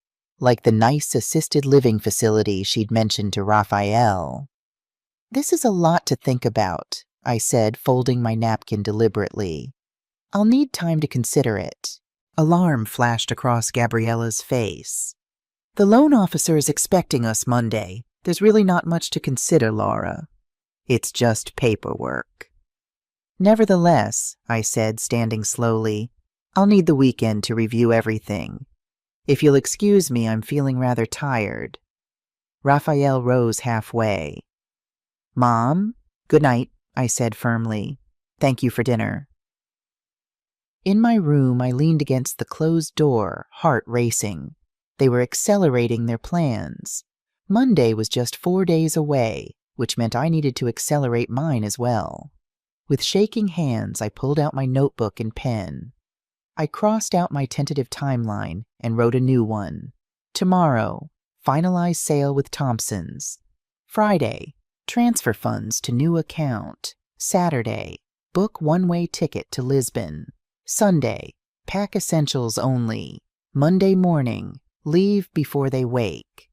like the nice assisted living facility she'd mentioned to Raphael. This is a lot to think about, I said, folding my napkin deliberately. I'll need time to consider it. Alarm flashed across Gabriella's face. The loan officer is expecting us Monday. There's really not much to consider, Laura. It's just paperwork. Nevertheless, I said, standing slowly, I'll need the weekend to review everything. If you'll excuse me, I'm feeling rather tired. Raphael rose halfway. Mom, good night, I said firmly. Thank you for dinner. In my room, I leaned against the closed door, heart racing. They were accelerating their plans. Monday was just 4 days away, which meant I needed to accelerate mine as well. With shaking hands, I pulled out my notebook and pen. I crossed out my tentative timeline and wrote a new one. Tomorrow, finalize sale with Thompson's. Friday, transfer funds to new account. Saturday, book one-way ticket to Lisbon. Sunday, pack essentials only. Monday morning, leave before they wake.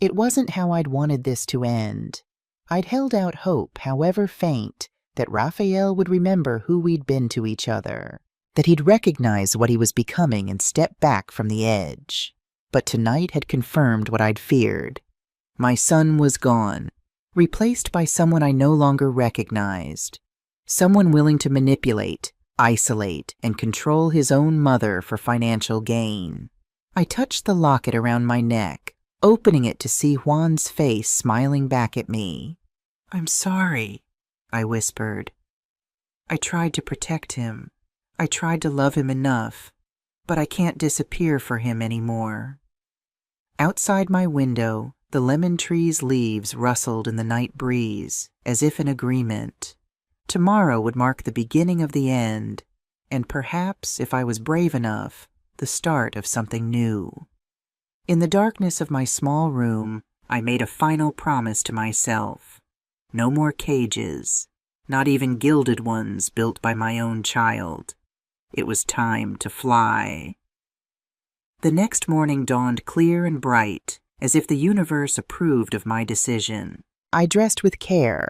It wasn't how I'd wanted this to end. I'd held out hope, however faint, that Raphael would remember who we'd been to each other, that he'd recognize what he was becoming and step back from the edge. But tonight had confirmed what I'd feared. My son was gone, replaced by someone I no longer recognized. Someone willing to manipulate, isolate, and control his own mother for financial gain. I touched the locket around my neck, opening it to see Juan's face smiling back at me. I'm sorry, I whispered. I tried to protect him. I tried to love him enough, but I can't disappear for him anymore. Outside my window, the lemon tree's leaves rustled in the night breeze, as if in agreement. Tomorrow would mark the beginning of the end, and perhaps, if I was brave enough, the start of something new. In the darkness of my small room, I made a final promise to myself. No more cages, not even gilded ones built by my own child. It was time to fly. The next morning dawned clear and bright, as if the universe approved of my decision. I dressed with care.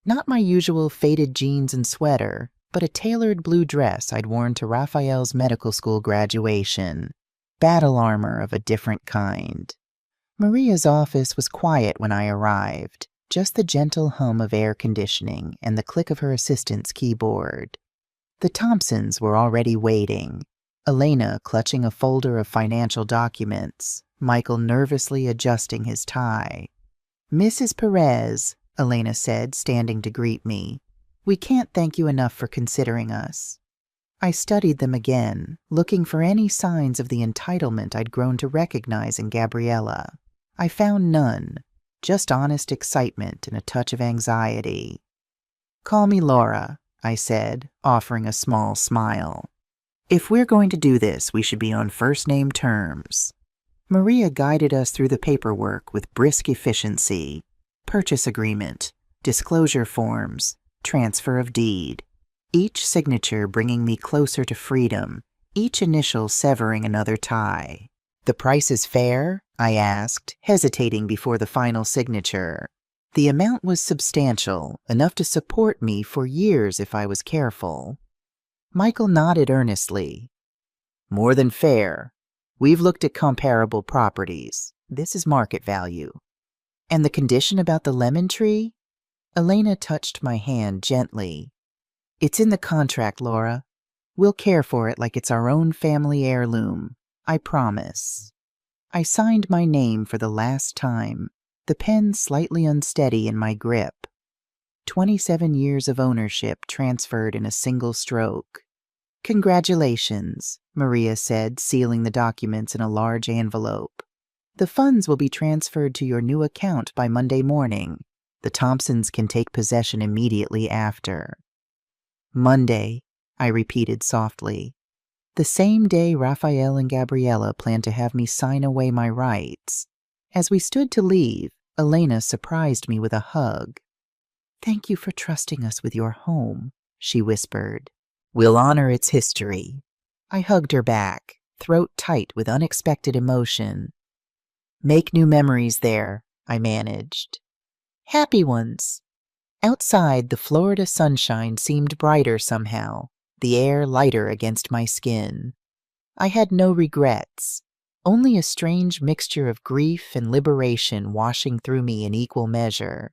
Not my usual faded jeans and sweater, but a tailored blue dress I'd worn to Raphael's medical school graduation. Battle armor of a different kind. Maria's office was quiet when I arrived, just the gentle hum of air conditioning and the click of her assistant's keyboard. The Thompsons were already waiting, Elena clutching a folder of financial documents, Michael nervously adjusting his tie. Mrs. Perez, Elena said, standing to greet me, we can't thank you enough for considering us. I studied them again, looking for any signs of the entitlement I'd grown to recognize in Gabriella. I found none, just honest excitement and a touch of anxiety. Call me Laura, I said, offering a small smile. If we're going to do this, we should be on first-name terms. Maria guided us through the paperwork with brisk efficiency. Purchase agreement, disclosure forms, transfer of deed. Each signature bringing me closer to freedom, each initial severing another tie. The price is fair? I asked, hesitating before the final signature. The amount was substantial, enough to support me for years if I was careful. Michael nodded earnestly. More than fair. We've looked at comparable properties. This is market value. And the condition about the lemon tree? Elena touched my hand gently. It's in the contract, Laura. We'll care for it like it's our own family heirloom. I promise. I signed my name for the last time, the pen slightly unsteady in my grip. 27 years of ownership transferred in a single stroke. Congratulations, Maria said, sealing the documents in a large envelope. The funds will be transferred to your new account by Monday morning. The Thompsons can take possession immediately after. Monday, I repeated softly. The same day Raphael and Gabriella planned to have me sign away my rights. As we stood to leave, Elena surprised me with a hug. "Thank you for trusting us with your home," she whispered. "We'll honor its history." I hugged her back, throat tight with unexpected emotion. "Make new memories there," I managed. "Happy ones." Outside, the Florida sunshine seemed brighter somehow, the air lighter against my skin. I had no regrets, only a strange mixture of grief and liberation washing through me in equal measure.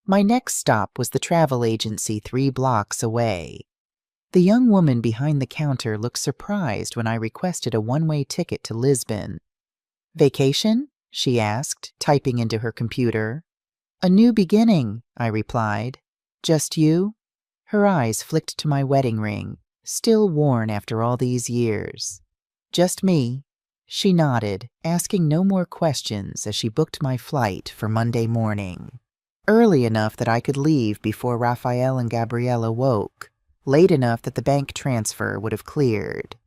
My next stop was the travel agency 3 blocks away. The young woman behind the counter looked surprised when I requested a one-way ticket to Lisbon. "Vacation?" she asked, typing into her computer. "A new beginning," I replied. "Just you?" Her eyes flicked to my wedding ring, still worn after all these years. "Just me." She nodded, asking no more questions as she booked my flight for Monday morning. Early enough that I could leave before Raphael and Gabriella woke, late enough that the bank transfer would have cleared.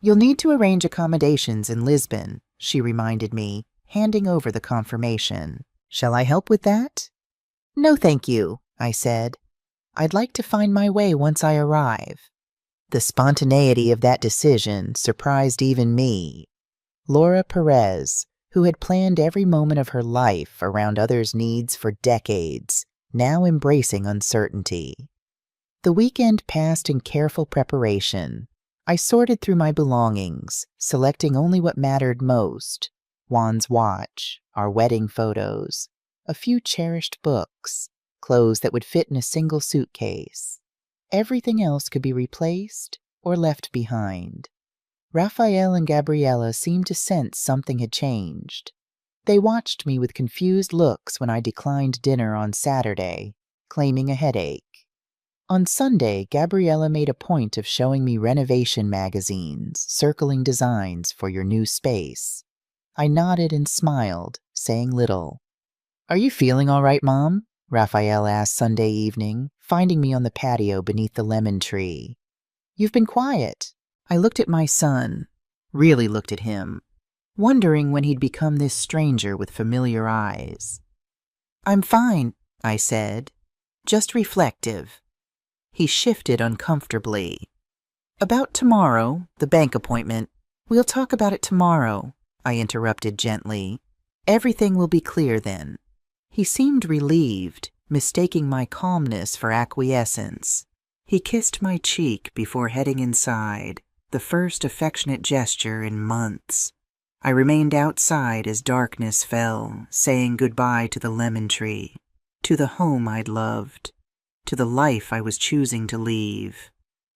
"You'll need to arrange accommodations in Lisbon," she reminded me, handing over the confirmation. "Shall I help with that?" "No, thank you," I said. "I'd like to find my way once I arrive." The spontaneity of that decision surprised even me. Laura Perez, who had planned every moment of her life around others' needs for decades, now embracing uncertainty. The weekend passed in careful preparation. I sorted through my belongings, selecting only what mattered most: Juan's watch, our wedding photos, a few cherished books, clothes that would fit in a single suitcase. Everything else could be replaced or left behind. Raphael and Gabriella seemed to sense something had changed. They watched me with confused looks when I declined dinner on Saturday, claiming a headache. On Sunday, Gabriella made a point of showing me renovation magazines, circling designs for your new space. I nodded and smiled, saying little. "Are you feeling all right, Mom?" Raphael asked Sunday evening, finding me on the patio beneath the lemon tree. "You've been quiet." I looked at my son, really looked at him, wondering when he'd become this stranger with familiar eyes. "I'm fine," I said, "just reflective." He shifted uncomfortably. "About tomorrow, the bank appointment. We'll talk about it tomorrow," I interrupted gently. "Everything will be clear then." He seemed relieved, mistaking my calmness for acquiescence. He kissed my cheek before heading inside, the first affectionate gesture in months. I remained outside as darkness fell, saying goodbye to the lemon tree, to the home I'd loved, to the life I was choosing to leave.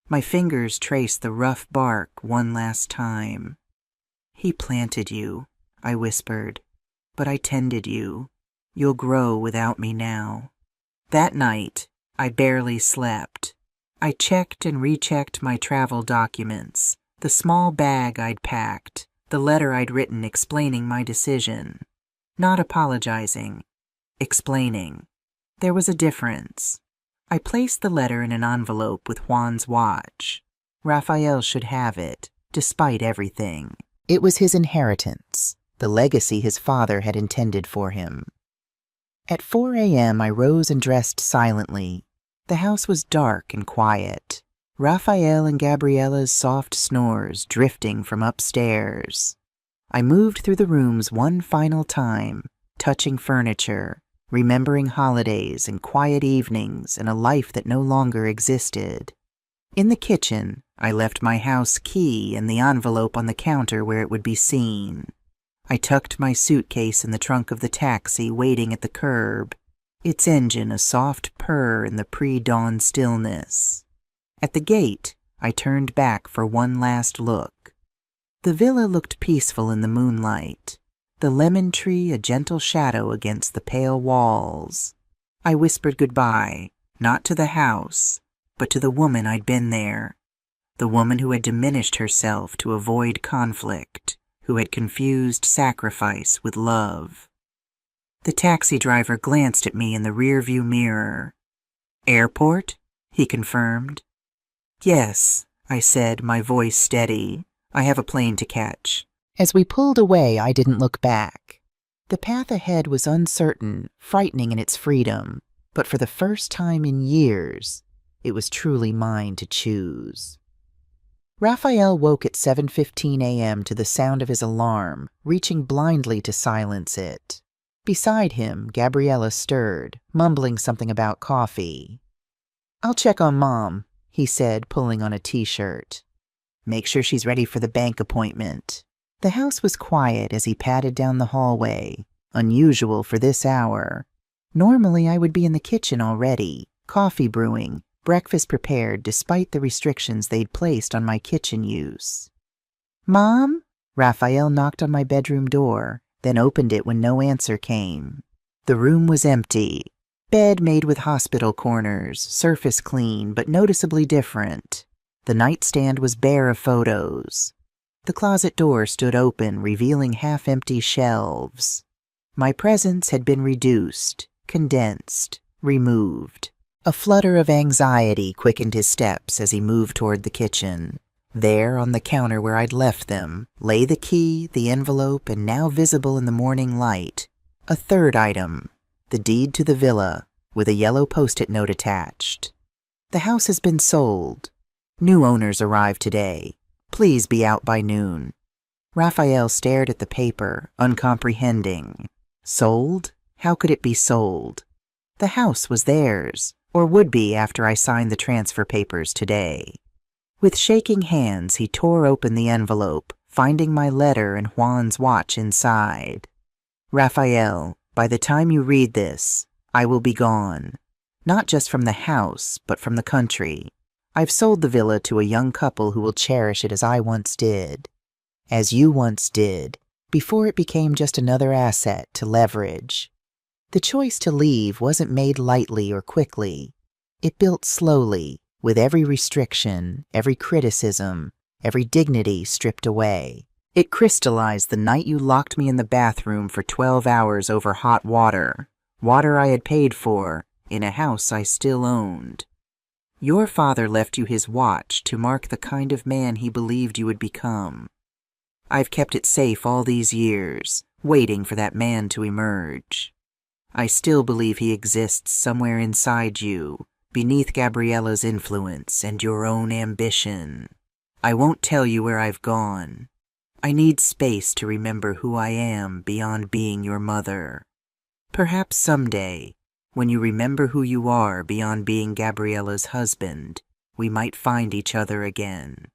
My fingers traced the rough bark one last time. "He planted you," I whispered, "but I tended you. You'll grow without me now." That night, I barely slept. I checked and rechecked my travel documents, the small bag I'd packed, the letter I'd written explaining my decision. Not apologizing, explaining. There was a difference. I placed the letter in an envelope with Juan's watch. Raphael should have it, despite everything. It was his inheritance, the legacy his father had intended for him. At 4 a.m., I rose and dressed silently. The house was dark and quiet. Raphael and Gabriella's soft snores drifting from upstairs. I moved through the rooms one final time, touching furniture, remembering holidays and quiet evenings and a life that no longer existed. In the kitchen, I left my house key and the envelope on the counter where it would be seen. I tucked my suitcase in the trunk of the taxi waiting at the curb, its engine a soft purr in the pre-dawn stillness. At the gate, I turned back for one last look. The villa looked peaceful in the moonlight, the lemon tree a gentle shadow against the pale walls. I whispered goodbye, not to the house, but to the woman I'd been there, the woman who had diminished herself to avoid conflict, who had confused sacrifice with love. The taxi driver glanced at me in the rearview mirror. "Airport?" he confirmed. "Yes," I said, my voice steady. "I have a plane to catch." As we pulled away, I didn't look back. The path ahead was uncertain, frightening in its freedom. But for the first time in years, it was truly mine to choose. Raphael woke at 7:15 a.m. to the sound of his alarm, reaching blindly to silence it. Beside him, Gabriella stirred, mumbling something about coffee. "I'll check on Mom," he said, pulling on a t-shirt. "Make sure she's ready for the bank appointment." The house was quiet as he padded down the hallway, unusual for this hour. Normally I would be in the kitchen already, coffee brewing, breakfast prepared despite the restrictions they'd placed on my kitchen use. "Mom?" Raphael knocked on my bedroom door, then opened it when no answer came. The room was empty. Bed made with hospital corners, surface clean but noticeably different. The nightstand was bare of photos. The closet door stood open, revealing half-empty shelves. My presence had been reduced, condensed, removed. A flutter of anxiety quickened his steps as he moved toward the kitchen. There, on the counter where I'd left them, lay the key, the envelope, and now visible in the morning light, a third item, the deed to the villa, with a yellow post-it note attached. "The house has been sold. New owners arrive today. Please be out by noon." Raphael stared at the paper, uncomprehending. Sold? How could it be sold? The house was theirs, or would be after I signed the transfer papers today. With shaking hands, he tore open the envelope, finding my letter and Juan's watch inside. "Raphael, by the time you read this, I will be gone. Not just from the house, but from the country. I've sold the villa to a young couple who will cherish it as I once did. As you once did, before it became just another asset to leverage. The choice to leave wasn't made lightly or quickly. It built slowly, with every restriction, every criticism, every dignity stripped away. It crystallized the night you locked me in the bathroom for 12 hours over hot water, water I had paid for, in a house I still owned. Your father left you his watch to mark the kind of man he believed you would become. I've kept it safe all these years, waiting for that man to emerge. I still believe he exists somewhere inside you, beneath Gabriella's influence and your own ambition. I won't tell you where I've gone. I need space to remember who I am beyond being your mother. Perhaps someday, when you remember who you are beyond being Gabriella's husband, we might find each other again.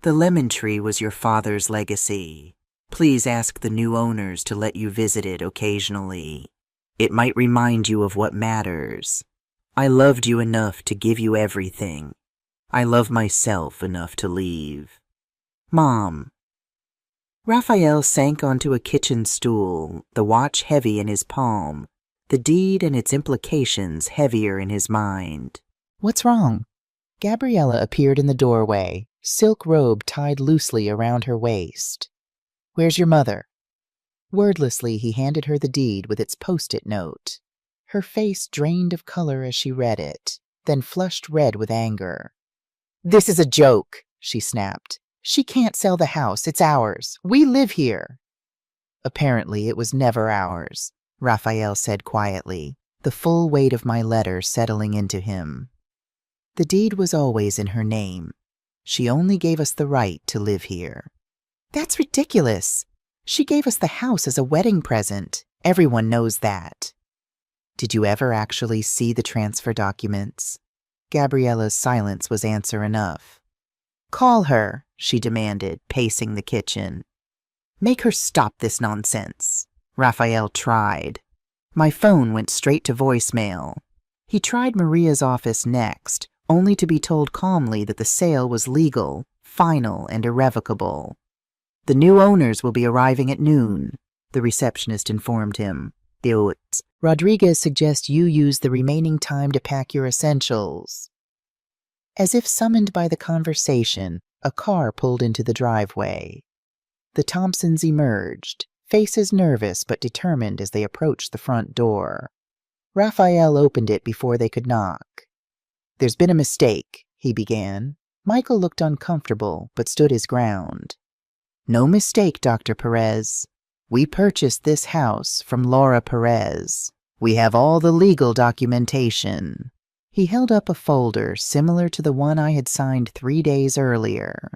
The lemon tree was your father's legacy. Please ask the new owners to let you visit it occasionally. It might remind you of what matters. I loved you enough to give you everything. I love myself enough to leave. Mom." Raphael sank onto a kitchen stool, the watch heavy in his palm, the deed and its implications heavier in his mind. "What's wrong?" Gabriella appeared in the doorway, silk robe tied loosely around her waist. "Where's your mother?" Wordlessly, he handed her the deed with its post-it note. Her face drained of color as she read it, then flushed red with anger. "This is a joke," she snapped. "She can't sell the house. It's ours. We live here." "Apparently it was never ours," Raphael said quietly, the full weight of my letter settling into him. "The deed was always in her name. She only gave us the right to live here." "That's ridiculous. She gave us the house as a wedding present. Everyone knows that." "Did you ever actually see the transfer documents?" Gabriella's silence was answer enough. "Call her," she demanded, pacing the kitchen. "Make her stop this nonsense." Raphael tried. My phone went straight to voicemail. He tried Maria's office next, only to be told calmly that the sale was legal, final, and irrevocable. "The new owners will be arriving at noon," the receptionist informed him. "Rodriguez suggests you use the remaining time to pack your essentials." As if summoned by the conversation, a car pulled into the driveway. The Thompsons emerged, faces nervous but determined as they approached the front door. Raphael opened it before they could knock. "There's been a mistake," he began. Michael looked uncomfortable but stood his ground. "No mistake, Dr. Perez. We purchased this house from Laura Perez. We have all the legal documentation." He held up a folder similar to the one I had signed 3 days earlier.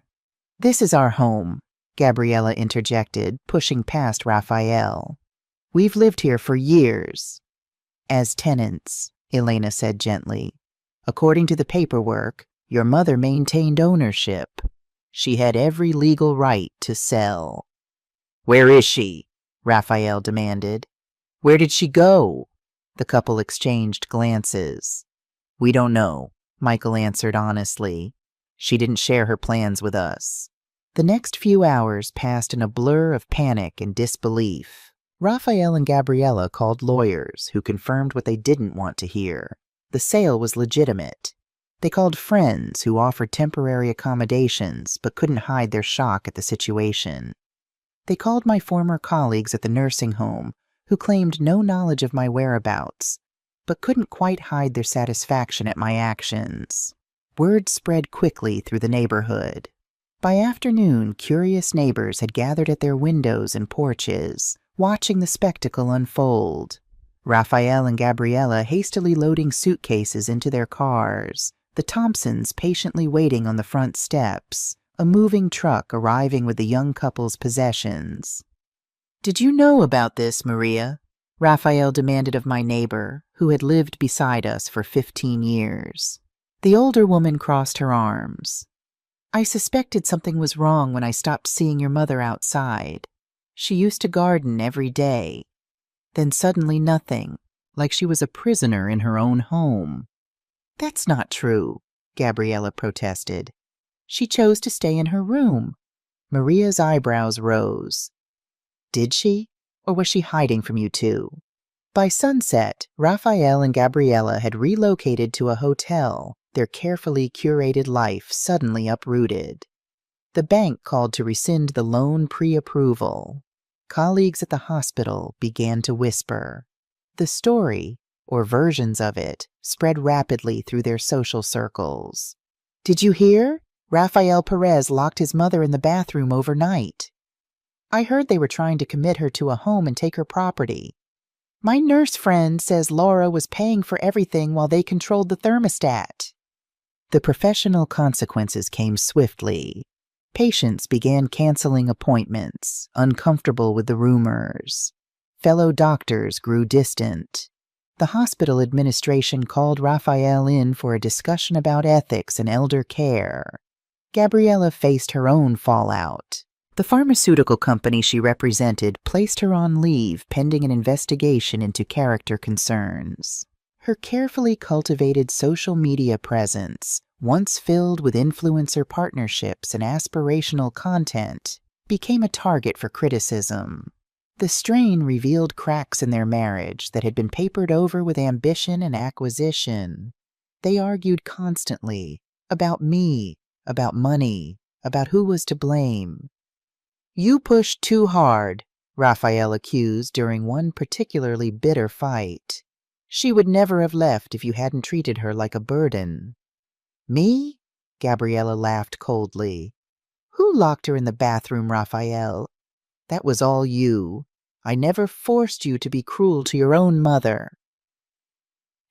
"This is our home," Gabriella interjected, pushing past Raphael. "We've lived here for years." "As tenants," Elena said gently. "According to the paperwork, your mother maintained ownership. She had every legal right to sell." "Where is she?" Raphael demanded. "Where did she go?" The couple exchanged glances. "We don't know," Michael answered honestly. "She didn't share her plans with us." The next few hours passed in a blur of panic and disbelief. Raphael and Gabriella called lawyers who confirmed what they didn't want to hear. The sale was legitimate. They called friends who offered temporary accommodations but couldn't hide their shock at the situation. They called my former colleagues at the nursing home who claimed no knowledge of my whereabouts but couldn't quite hide their satisfaction at my actions. Word spread quickly through the neighborhood. By afternoon, curious neighbors had gathered at their windows and porches, watching the spectacle unfold. Raphael and Gabriella hastily loading suitcases into their cars, the Thompsons patiently waiting on the front steps, a moving truck arriving with the young couple's possessions. "Did you know about this, Maria?" Raphael demanded of my neighbor, who had lived beside us for 15 years. The older woman crossed her arms. "I suspected something was wrong when I stopped seeing your mother outside. She used to garden every day. Then suddenly nothing, like she was a prisoner in her own home." "That's not true," Gabriella protested. "She chose to stay in her room." Maria's eyebrows rose. "Did she? Or was she hiding from you too?" By sunset, Raphael and Gabriella had relocated to a hotel, their carefully curated life suddenly uprooted. The bank called to rescind the loan pre-approval. Colleagues at the hospital began to whisper. The story, or versions of it, spread rapidly through their social circles. "Did you hear? Rafael Perez locked his mother in the bathroom overnight. I heard they were trying to commit her to a home and take her property. My nurse friend says Laura was paying for everything while they controlled the thermostat." The professional consequences came swiftly. Patients began canceling appointments, uncomfortable with the rumors. Fellow doctors grew distant. The hospital administration called Raphael in for a discussion about ethics and elder care. Gabriella faced her own fallout. The pharmaceutical company she represented placed her on leave pending an investigation into character concerns. Her carefully cultivated social media presence, once filled with influencer partnerships and aspirational content, became a target for criticism. The strain revealed cracks in their marriage that had been papered over with ambition and acquisition. They argued constantly about me, about money, about who was to blame. "You pushed too hard," Raphael accused during one particularly bitter fight. "She would never have left if you hadn't treated her like a burden." "Me?" Gabriella laughed coldly. "Who locked her in the bathroom, Raphael? That was all you. I never forced you to be cruel to your own mother."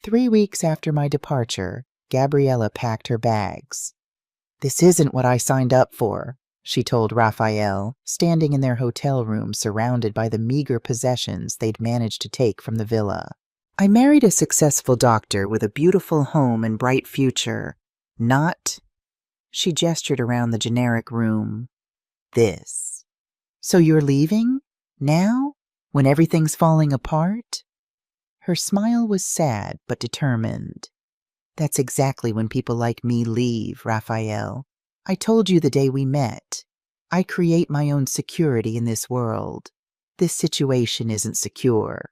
3 weeks after my departure, Gabriella packed her bags. "This isn't what I signed up for," she told Raphael, standing in their hotel room surrounded by the meager possessions they'd managed to take from the villa. "I married a successful doctor with a beautiful home and bright future. Not," she gestured around the generic room, "this. So you're leaving? Now? When everything's falling apart?" Her smile was sad but determined. "That's exactly when people like me leave, Raphael. I told you the day we met. I create my own security in this world. This situation isn't secure."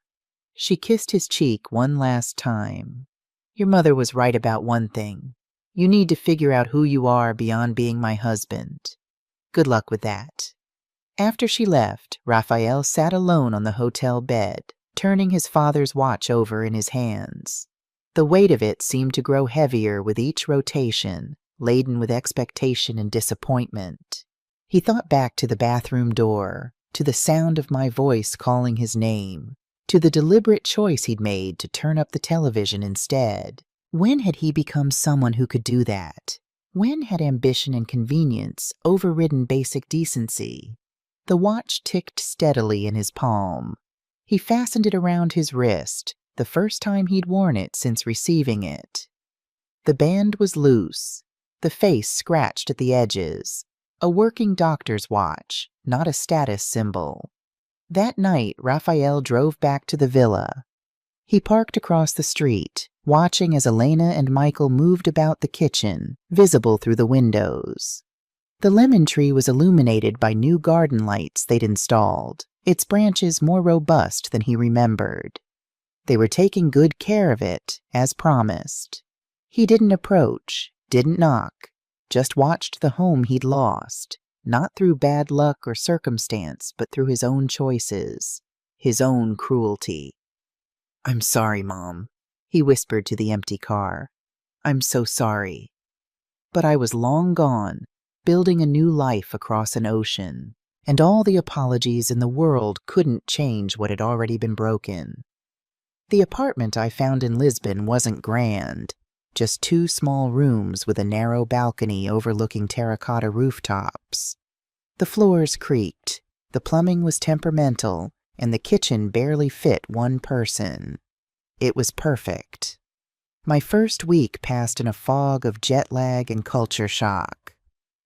She kissed his cheek one last time. "Your mother was right about one thing. You need to figure out who you are beyond being my husband. Good luck with that." After she left, Raphael sat alone on the hotel bed, turning his father's watch over in his hands. The weight of it seemed to grow heavier with each rotation, laden with expectation and disappointment. He thought back to the bathroom door, to the sound of my voice calling his name, to the deliberate choice he'd made to turn up the television instead. When had he become someone who could do that? When had ambition and convenience overridden basic decency? The watch ticked steadily in his palm. He fastened it around his wrist, the first time he'd worn it since receiving it. The band was loose, the face scratched at the edges. A working doctor's watch, not a status symbol. That night, Raphael drove back to the villa. He parked across the street, watching as Elena and Michael moved about the kitchen, visible through the windows. The lemon tree was illuminated by new garden lights they'd installed, its branches more robust than he remembered. They were taking good care of it, as promised. He didn't approach, didn't knock, just watched the home he'd lost, not through bad luck or circumstance, but through his own choices, his own cruelty. "I'm sorry, Mom," he whispered to the empty car. "I'm so sorry." But I was long gone, building a new life across an ocean, and all the apologies in the world couldn't change what had already been broken. The apartment I found in Lisbon wasn't grand, just 2 small rooms with a narrow balcony overlooking terracotta rooftops. The floors creaked, the plumbing was temperamental, and the kitchen barely fit one person. It was perfect. My first week passed in a fog of jet lag and culture shock.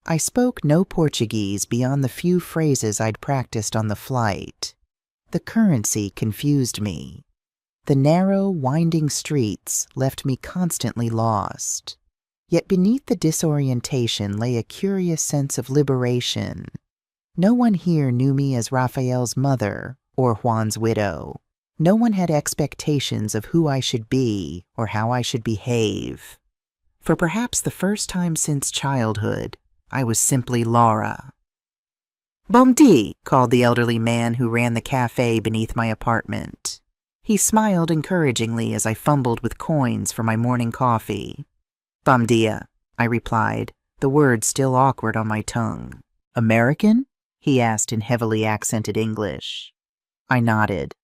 I spoke no Portuguese beyond the few phrases I'd practiced on the flight. The currency confused me. The narrow, winding streets left me constantly lost. Yet beneath the disorientation lay a curious sense of liberation. No one here knew me as Raphael's mother or Juan's widow. No one had expectations of who I should be or how I should behave. For perhaps the first time since childhood, I was simply Laura. "Bom dia," called the elderly man who ran the cafe beneath my apartment. He smiled encouragingly as I fumbled with coins for my morning coffee. "Bom dia," I replied, the word still awkward on my tongue. "American?" he asked in heavily accented English. I nodded.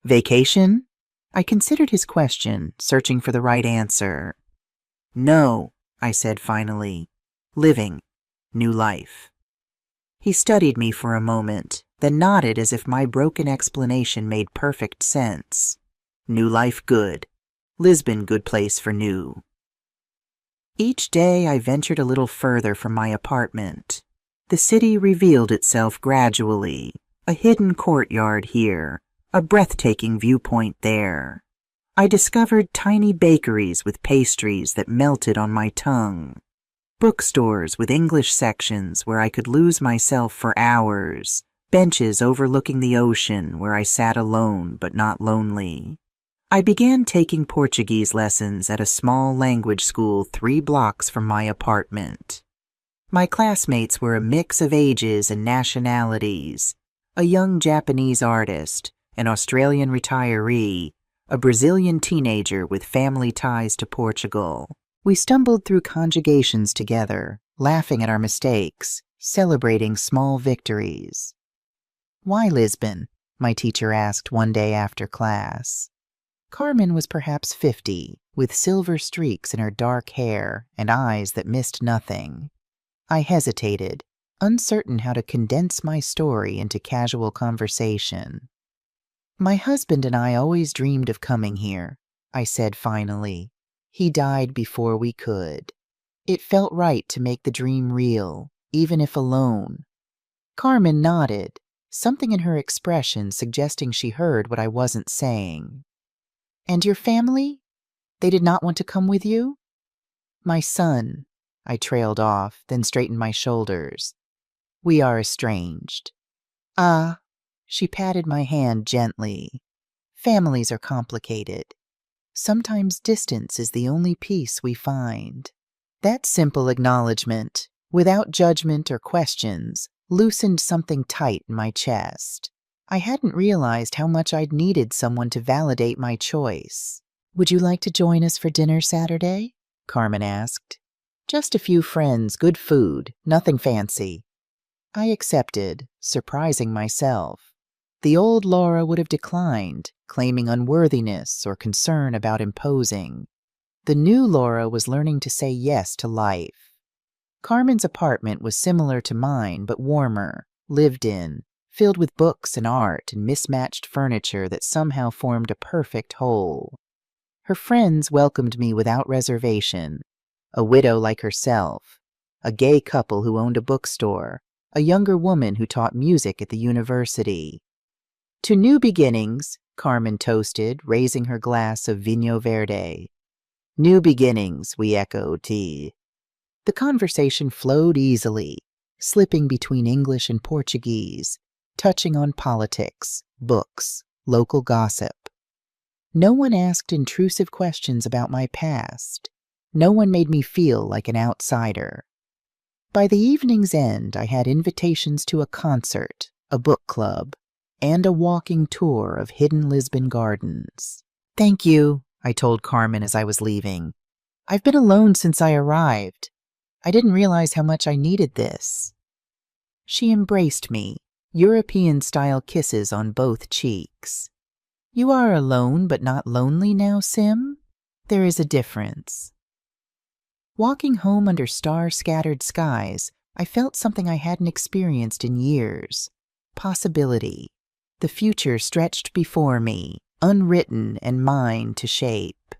"Vacation?" I considered his question, searching for the right answer. "No," I said finally. "Living. New life." He studied me for a moment, then nodded as if my broken explanation made perfect sense. "New life good. Lisbon good place for new." Each day I ventured a little further from my apartment. The city revealed itself gradually, a hidden courtyard here, a breathtaking viewpoint there. I discovered tiny bakeries with pastries that melted on my tongue, bookstores with English sections where I could lose myself for hours, benches overlooking the ocean where I sat alone but not lonely. I began taking Portuguese lessons at a small language school 3 blocks from my apartment. My classmates were a mix of ages and nationalities, a young Japanese artist, an Australian retiree, a Brazilian teenager with family ties to Portugal. We stumbled through conjugations together, laughing at our mistakes, celebrating small victories. "Why Lisbon?" my teacher asked one day after class. Carmen was perhaps 50, with silver streaks in her dark hair and eyes that missed nothing. I hesitated, uncertain how to condense my story into casual conversation. "My husband and I always dreamed of coming here," I said finally. "He died before we could. It felt right to make the dream real, even if alone." Carmen nodded, something in her expression suggesting she heard what I wasn't saying. "And your family? They did not want to come with you?" "My son," I trailed off, then straightened my shoulders. "We are estranged." "Ah," she patted my hand gently. "Families are complicated. Sometimes distance is the only peace we find." That simple acknowledgement, without judgment or questions, loosened something tight in my chest. I hadn't realized how much I'd needed someone to validate my choice. "Would you like to join us for dinner Saturday?" Carmen asked. "Just a few friends, good food, nothing fancy." I accepted, surprising myself. The old Laura would have declined, claiming unworthiness or concern about imposing. The new Laura was learning to say yes to life. Carmen's apartment was similar to mine, but warmer, lived in, filled with books and art and mismatched furniture that somehow formed a perfect whole. Her friends welcomed me without reservation, a widow like herself, a gay couple who owned a bookstore, a younger woman who taught music at the university. To new beginnings, Carmen toasted, raising her glass of Vinho Verde. New beginnings, we echoed. The conversation flowed easily, slipping between English and Portuguese, touching on politics, books, local gossip. No one asked intrusive questions about my past. No one made me feel like an outsider. By the evening's end, I had invitations to a concert, a book club, and a walking tour of hidden Lisbon gardens. "Thank you," I told Carmen as I was leaving. "I've been alone since I arrived. I didn't realize how much I needed this." She embraced me, European-style kisses on both cheeks. "You are alone but not lonely now, Sim? There is a difference." Walking home under star-scattered skies, I felt something I hadn't experienced in years. Possibility. The future stretched before me, unwritten and mine to shape.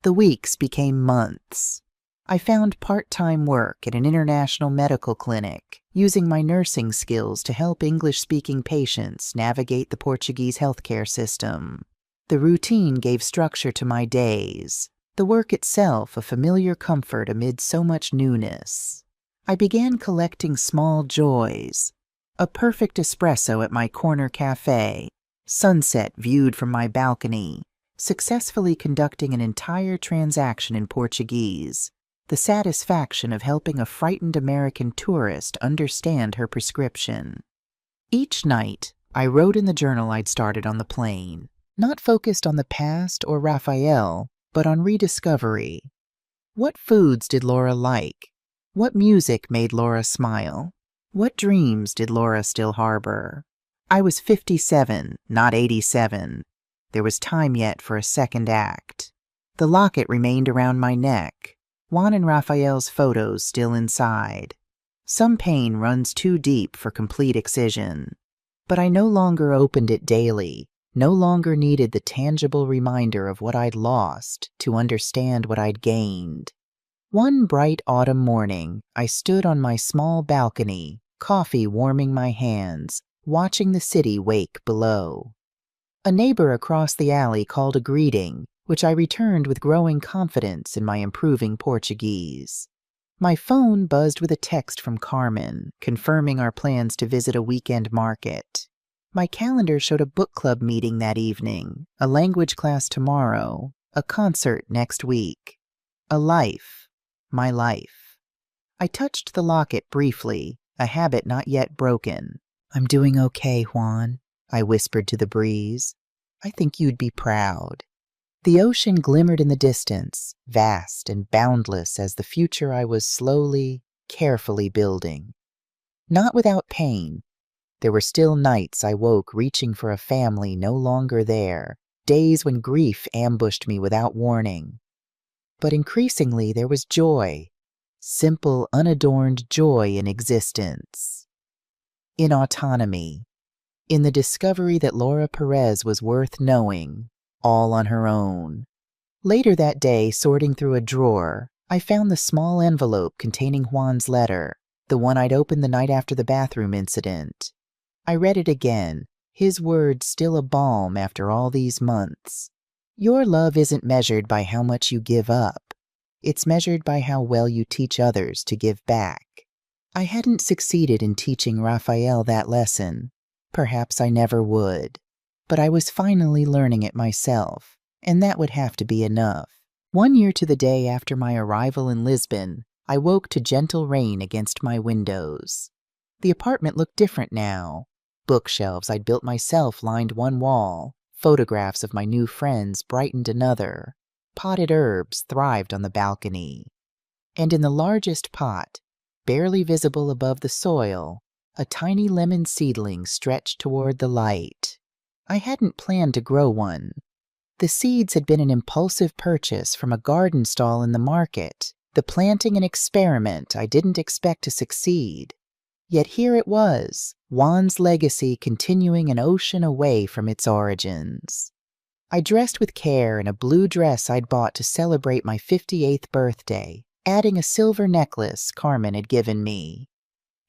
The weeks became months. I found part-time work at an international medical clinic, using my nursing skills to help English-speaking patients navigate the Portuguese healthcare system. The routine gave structure to my days, the work itself a familiar comfort amid so much newness. I began collecting small joys. A perfect espresso at my corner cafe, sunset viewed from my balcony, successfully conducting an entire transaction in Portuguese, the satisfaction of helping a frightened American tourist understand her prescription. Each night, I wrote in the journal I'd started on the plane, not focused on the past or Raphael, but on rediscovery. What foods did Laura like? What music made Laura smile? What dreams did Laura still harbor? I was 57, not 87. There was time yet for a second act. The locket remained around my neck, Juan and Raphael's photos still inside. Some pain runs too deep for complete excision. But I no longer opened it daily, no longer needed the tangible reminder of what I'd lost to understand what I'd gained. One bright autumn morning, I stood on my small balcony, coffee warming my hands, watching the city wake below. A neighbor across the alley called a greeting, which I returned with growing confidence in my improving Portuguese. My phone buzzed with a text from Carmen, confirming our plans to visit a weekend market. My calendar showed a book club meeting that evening, a language class tomorrow, a concert next week. A life. My life. I touched the locket briefly, a habit not yet broken. "I'm doing okay, Juan," I whispered to the breeze. "I think you'd be proud." The ocean glimmered in the distance, vast and boundless as the future I was slowly, carefully building. Not without pain. There were still nights I woke reaching for a family no longer there, days when grief ambushed me without warning. But increasingly there was joy, simple, unadorned joy in existence. In autonomy. In the discovery that Laura Perez was worth knowing, all on her own. Later that day, sorting through a drawer, I found the small envelope containing Juan's letter, the one I'd opened the night after the bathroom incident. I read it again, his words still a balm after all these months. Your love isn't measured by how much you give up. It's measured by how well you teach others to give back. I hadn't succeeded in teaching Raphael that lesson. Perhaps I never would. But I was finally learning it myself, and that would have to be enough. 1 year to the day after my arrival in Lisbon, I woke to gentle rain against my windows. The apartment looked different now. Bookshelves I'd built myself lined one wall. Photographs of my new friends brightened another. Potted herbs thrived on the balcony. And in the largest pot, barely visible above the soil, a tiny lemon seedling stretched toward the light. I hadn't planned to grow one. The seeds had been an impulsive purchase from a garden stall in the market, the planting an experiment I didn't expect to succeed. Yet here it was, Juan's legacy continuing an ocean away from its origins. I dressed with care in a blue dress I'd bought to celebrate my 58th birthday, adding a silver necklace Carmen had given me.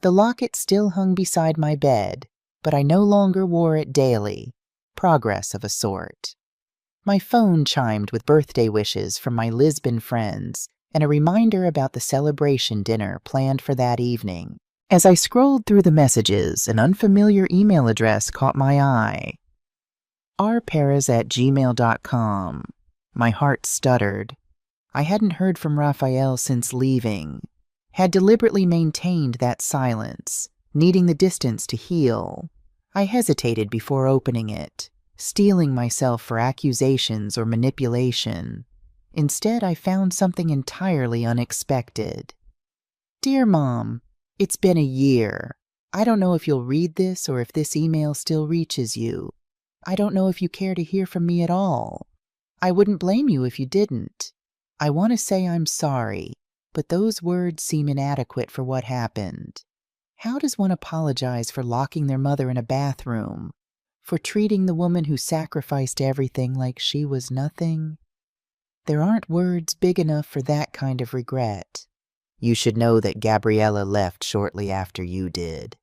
The locket still hung beside my bed, but I no longer wore it daily. Progress of a sort. My phone chimed with birthday wishes from my Lisbon friends and a reminder about the celebration dinner planned for that evening. As I scrolled through the messages, an unfamiliar email address caught my eye. rperez@gmail.com. My heart stuttered. I hadn't heard from Raphael since leaving. Had deliberately maintained that silence, needing the distance to heal. I hesitated before opening it, steeling myself for accusations or manipulation. Instead, I found something entirely unexpected. Dear Mom, it's been a year. I don't know if you'll read this or if this email still reaches you. I don't know if you care to hear from me at all. I wouldn't blame you if you didn't. I want to say I'm sorry, but those words seem inadequate for what happened. How does one apologize for locking their mother in a bathroom? For treating the woman who sacrificed everything like she was nothing? There aren't words big enough for that kind of regret. You should know that Gabriella left shortly after you did.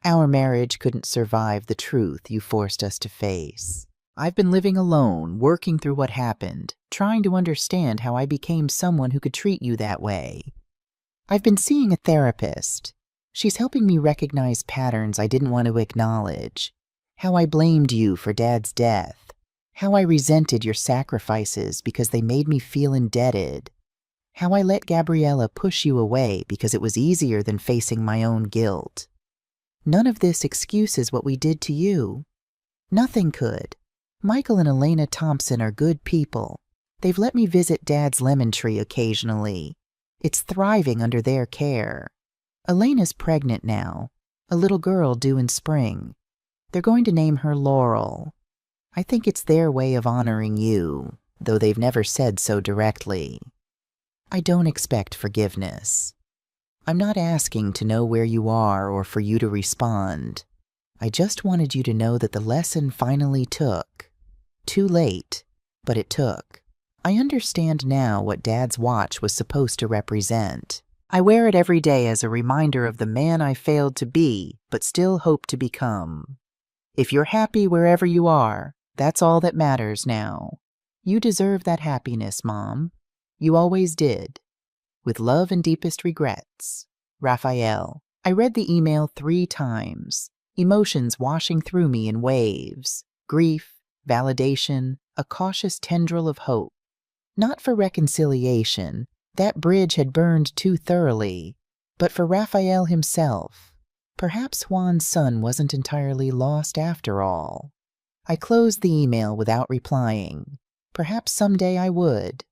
Our marriage couldn't survive the truth you forced us to face. I've been living alone, working through what happened, trying to understand how I became someone who could treat you that way. I've been seeing a therapist. She's helping me recognize patterns I didn't want to acknowledge. How I blamed you for Dad's death. How I resented your sacrifices because they made me feel indebted. How I let Gabriella push you away because it was easier than facing my own guilt. None of this excuses what we did to you. Nothing could. Michael and Elena Thompson are good people. They've let me visit Dad's lemon tree occasionally. It's thriving under their care. Elena's pregnant now, a little girl due in spring. They're going to name her Laurel. I think it's their way of honoring you, though they've never said so directly. I don't expect forgiveness. I'm not asking to know where you are or for you to respond. I just wanted you to know that the lesson finally took. Too late, but it took. I understand now what Dad's watch was supposed to represent. I wear it every day as a reminder of the man I failed to be, but still hope to become. If you're happy wherever you are, that's all that matters now. You deserve that happiness, Mom. You always did. With love and deepest regrets, Raphael. I read the email 3 times, emotions washing through me in waves, grief, validation, a cautious tendril of hope. Not for reconciliation, that bridge had burned too thoroughly, but for Raphael himself. Perhaps Juan's son wasn't entirely lost after all. I closed the email without replying. Perhaps someday I would.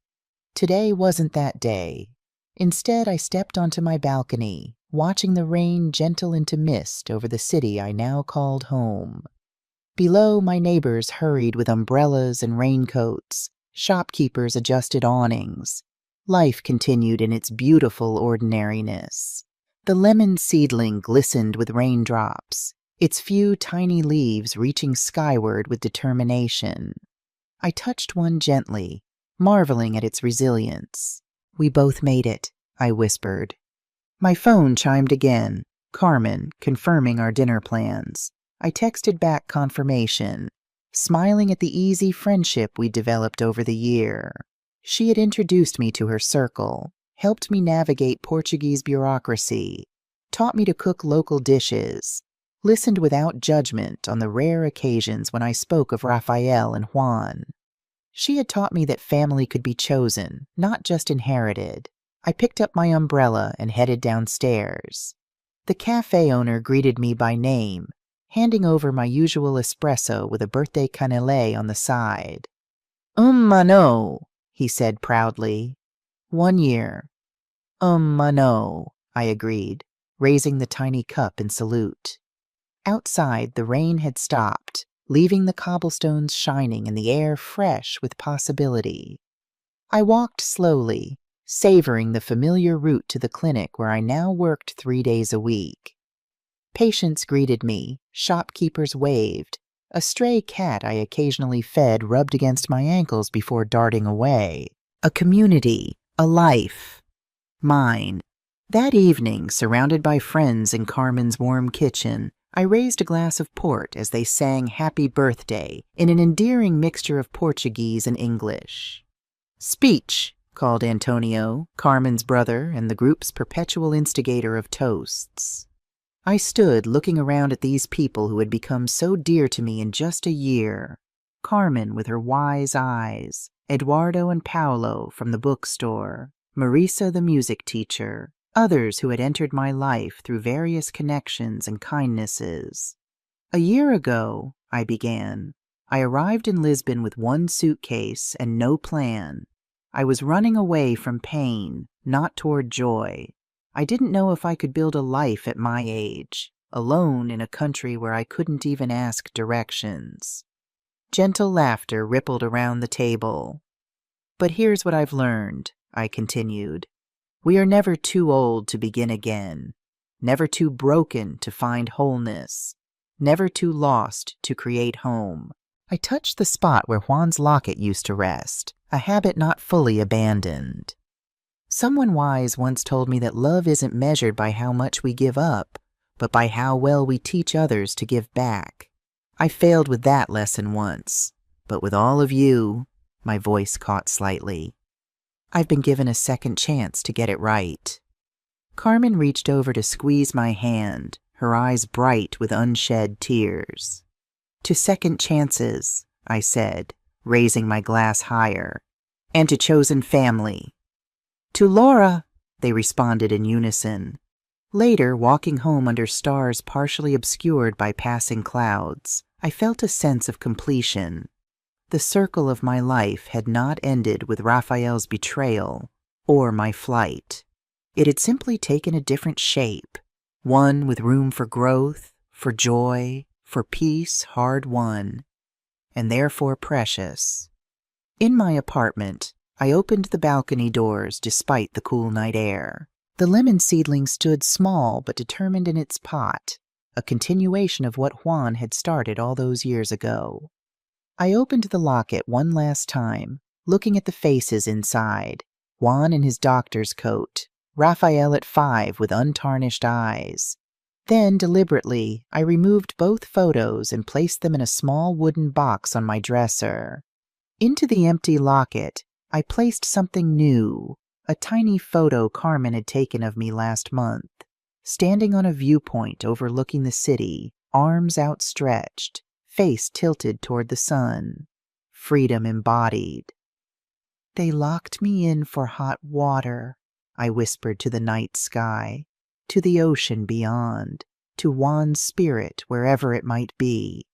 Today wasn't that day. Instead, I stepped onto my balcony, watching the rain gentle into mist over the city I now called home. Below, my neighbors hurried with umbrellas and raincoats. Shopkeepers adjusted awnings. Life continued in its beautiful ordinariness. The lemon seedling glistened with raindrops, its few tiny leaves reaching skyward with determination. I touched one gently, marveling at its resilience. We both made it, I whispered. My phone chimed again, Carmen confirming our dinner plans. I texted back confirmation, smiling at the easy friendship we developed over the year. She had introduced me to her circle, helped me navigate Portuguese bureaucracy, taught me to cook local dishes, listened without judgment on the rare occasions when I spoke of Raphael and Juan. She had taught me that family could be chosen, not just inherited. I picked up my umbrella and headed downstairs. The cafe owner greeted me by name, handing over my usual espresso with a birthday cannelé on the side. Mano, he said proudly. 1 year. Mano, I agreed, raising the tiny cup in salute. Outside, the rain had stopped, leaving the cobblestones shining and the air fresh with possibility. I walked slowly, savoring the familiar route to the clinic where I now worked 3 days a week. Patients greeted me, shopkeepers waved. A stray cat I occasionally fed rubbed against my ankles before darting away. A community, a life. Mine. That evening, surrounded by friends in Carmen's warm kitchen, I raised a glass of port as they sang Happy Birthday in an endearing mixture of Portuguese and English. Speech, called Antonio, Carmen's brother and the group's perpetual instigator of toasts. I stood looking around at these people who had become so dear to me in just a year. Carmen with her wise eyes, Eduardo and Paolo from the bookstore, Marisa the music teacher, others who had entered my life through various connections and kindnesses. A year ago, I began, I arrived in Lisbon with one suitcase and no plan. I was running away from pain, not toward joy. I didn't know if I could build a life at my age, alone in a country where I couldn't even ask directions. Gentle laughter rippled around the table. But here's what I've learned, I continued. We are never too old to begin again, never too broken to find wholeness, never too lost to create home. I touched the spot where Juan's locket used to rest, a habit not fully abandoned. Someone wise once told me that love isn't measured by how much we give up, but by how well we teach others to give back. I failed with that lesson once, but with all of you, my voice caught slightly. I've been given a second chance to get it right. Carmen reached over to squeeze my hand, her eyes bright with unshed tears. To second chances, I said, raising my glass higher, and to chosen family. To Laura, they responded in unison. Later, walking home under stars partially obscured by passing clouds, I felt a sense of completion. The circle of my life had not ended with Raphael's betrayal or my flight. It had simply taken a different shape, one with room for growth, for joy, for peace hard won, and therefore precious. In my apartment, I opened the balcony doors despite the cool night air. The lemon seedling stood small but determined in its pot, a continuation of what Juan had started all those years ago. I opened the locket one last time, looking at the faces inside. Juan in his doctor's coat, Raphael at 5 with untarnished eyes. Then, deliberately, I removed both photos and placed them in a small wooden box on my dresser. Into the empty locket, I placed something new, a tiny photo Carmen had taken of me last month, standing on a viewpoint overlooking the city, arms outstretched, face tilted toward the sun, freedom embodied. They locked me in for hot water, I whispered to the night sky, to the ocean beyond, to Juan's spirit wherever it might be.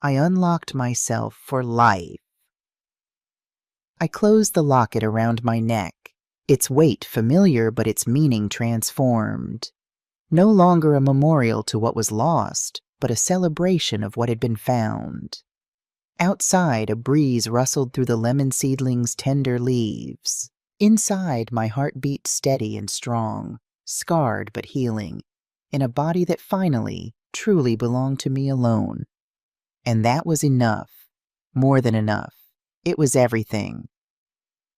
I unlocked myself for life. I closed the locket around my neck, its weight familiar but its meaning transformed. No longer a memorial to what was lost, but a celebration of what had been found. Outside, a breeze rustled through the lemon seedling's tender leaves. Inside, my heart beat steady and strong, scarred but healing, in a body that finally, truly belonged to me alone. And that was enough. More than enough. It was everything.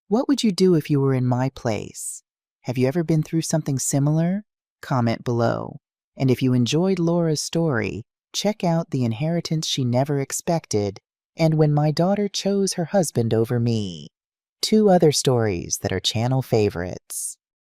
What would you do if you were in my place? Have you ever been through something similar? Comment below. And if you enjoyed Laura's story, check out The Inheritance She Never Expected and When My Daughter Chose Her Husband Over Me, 2 other stories that are channel favorites.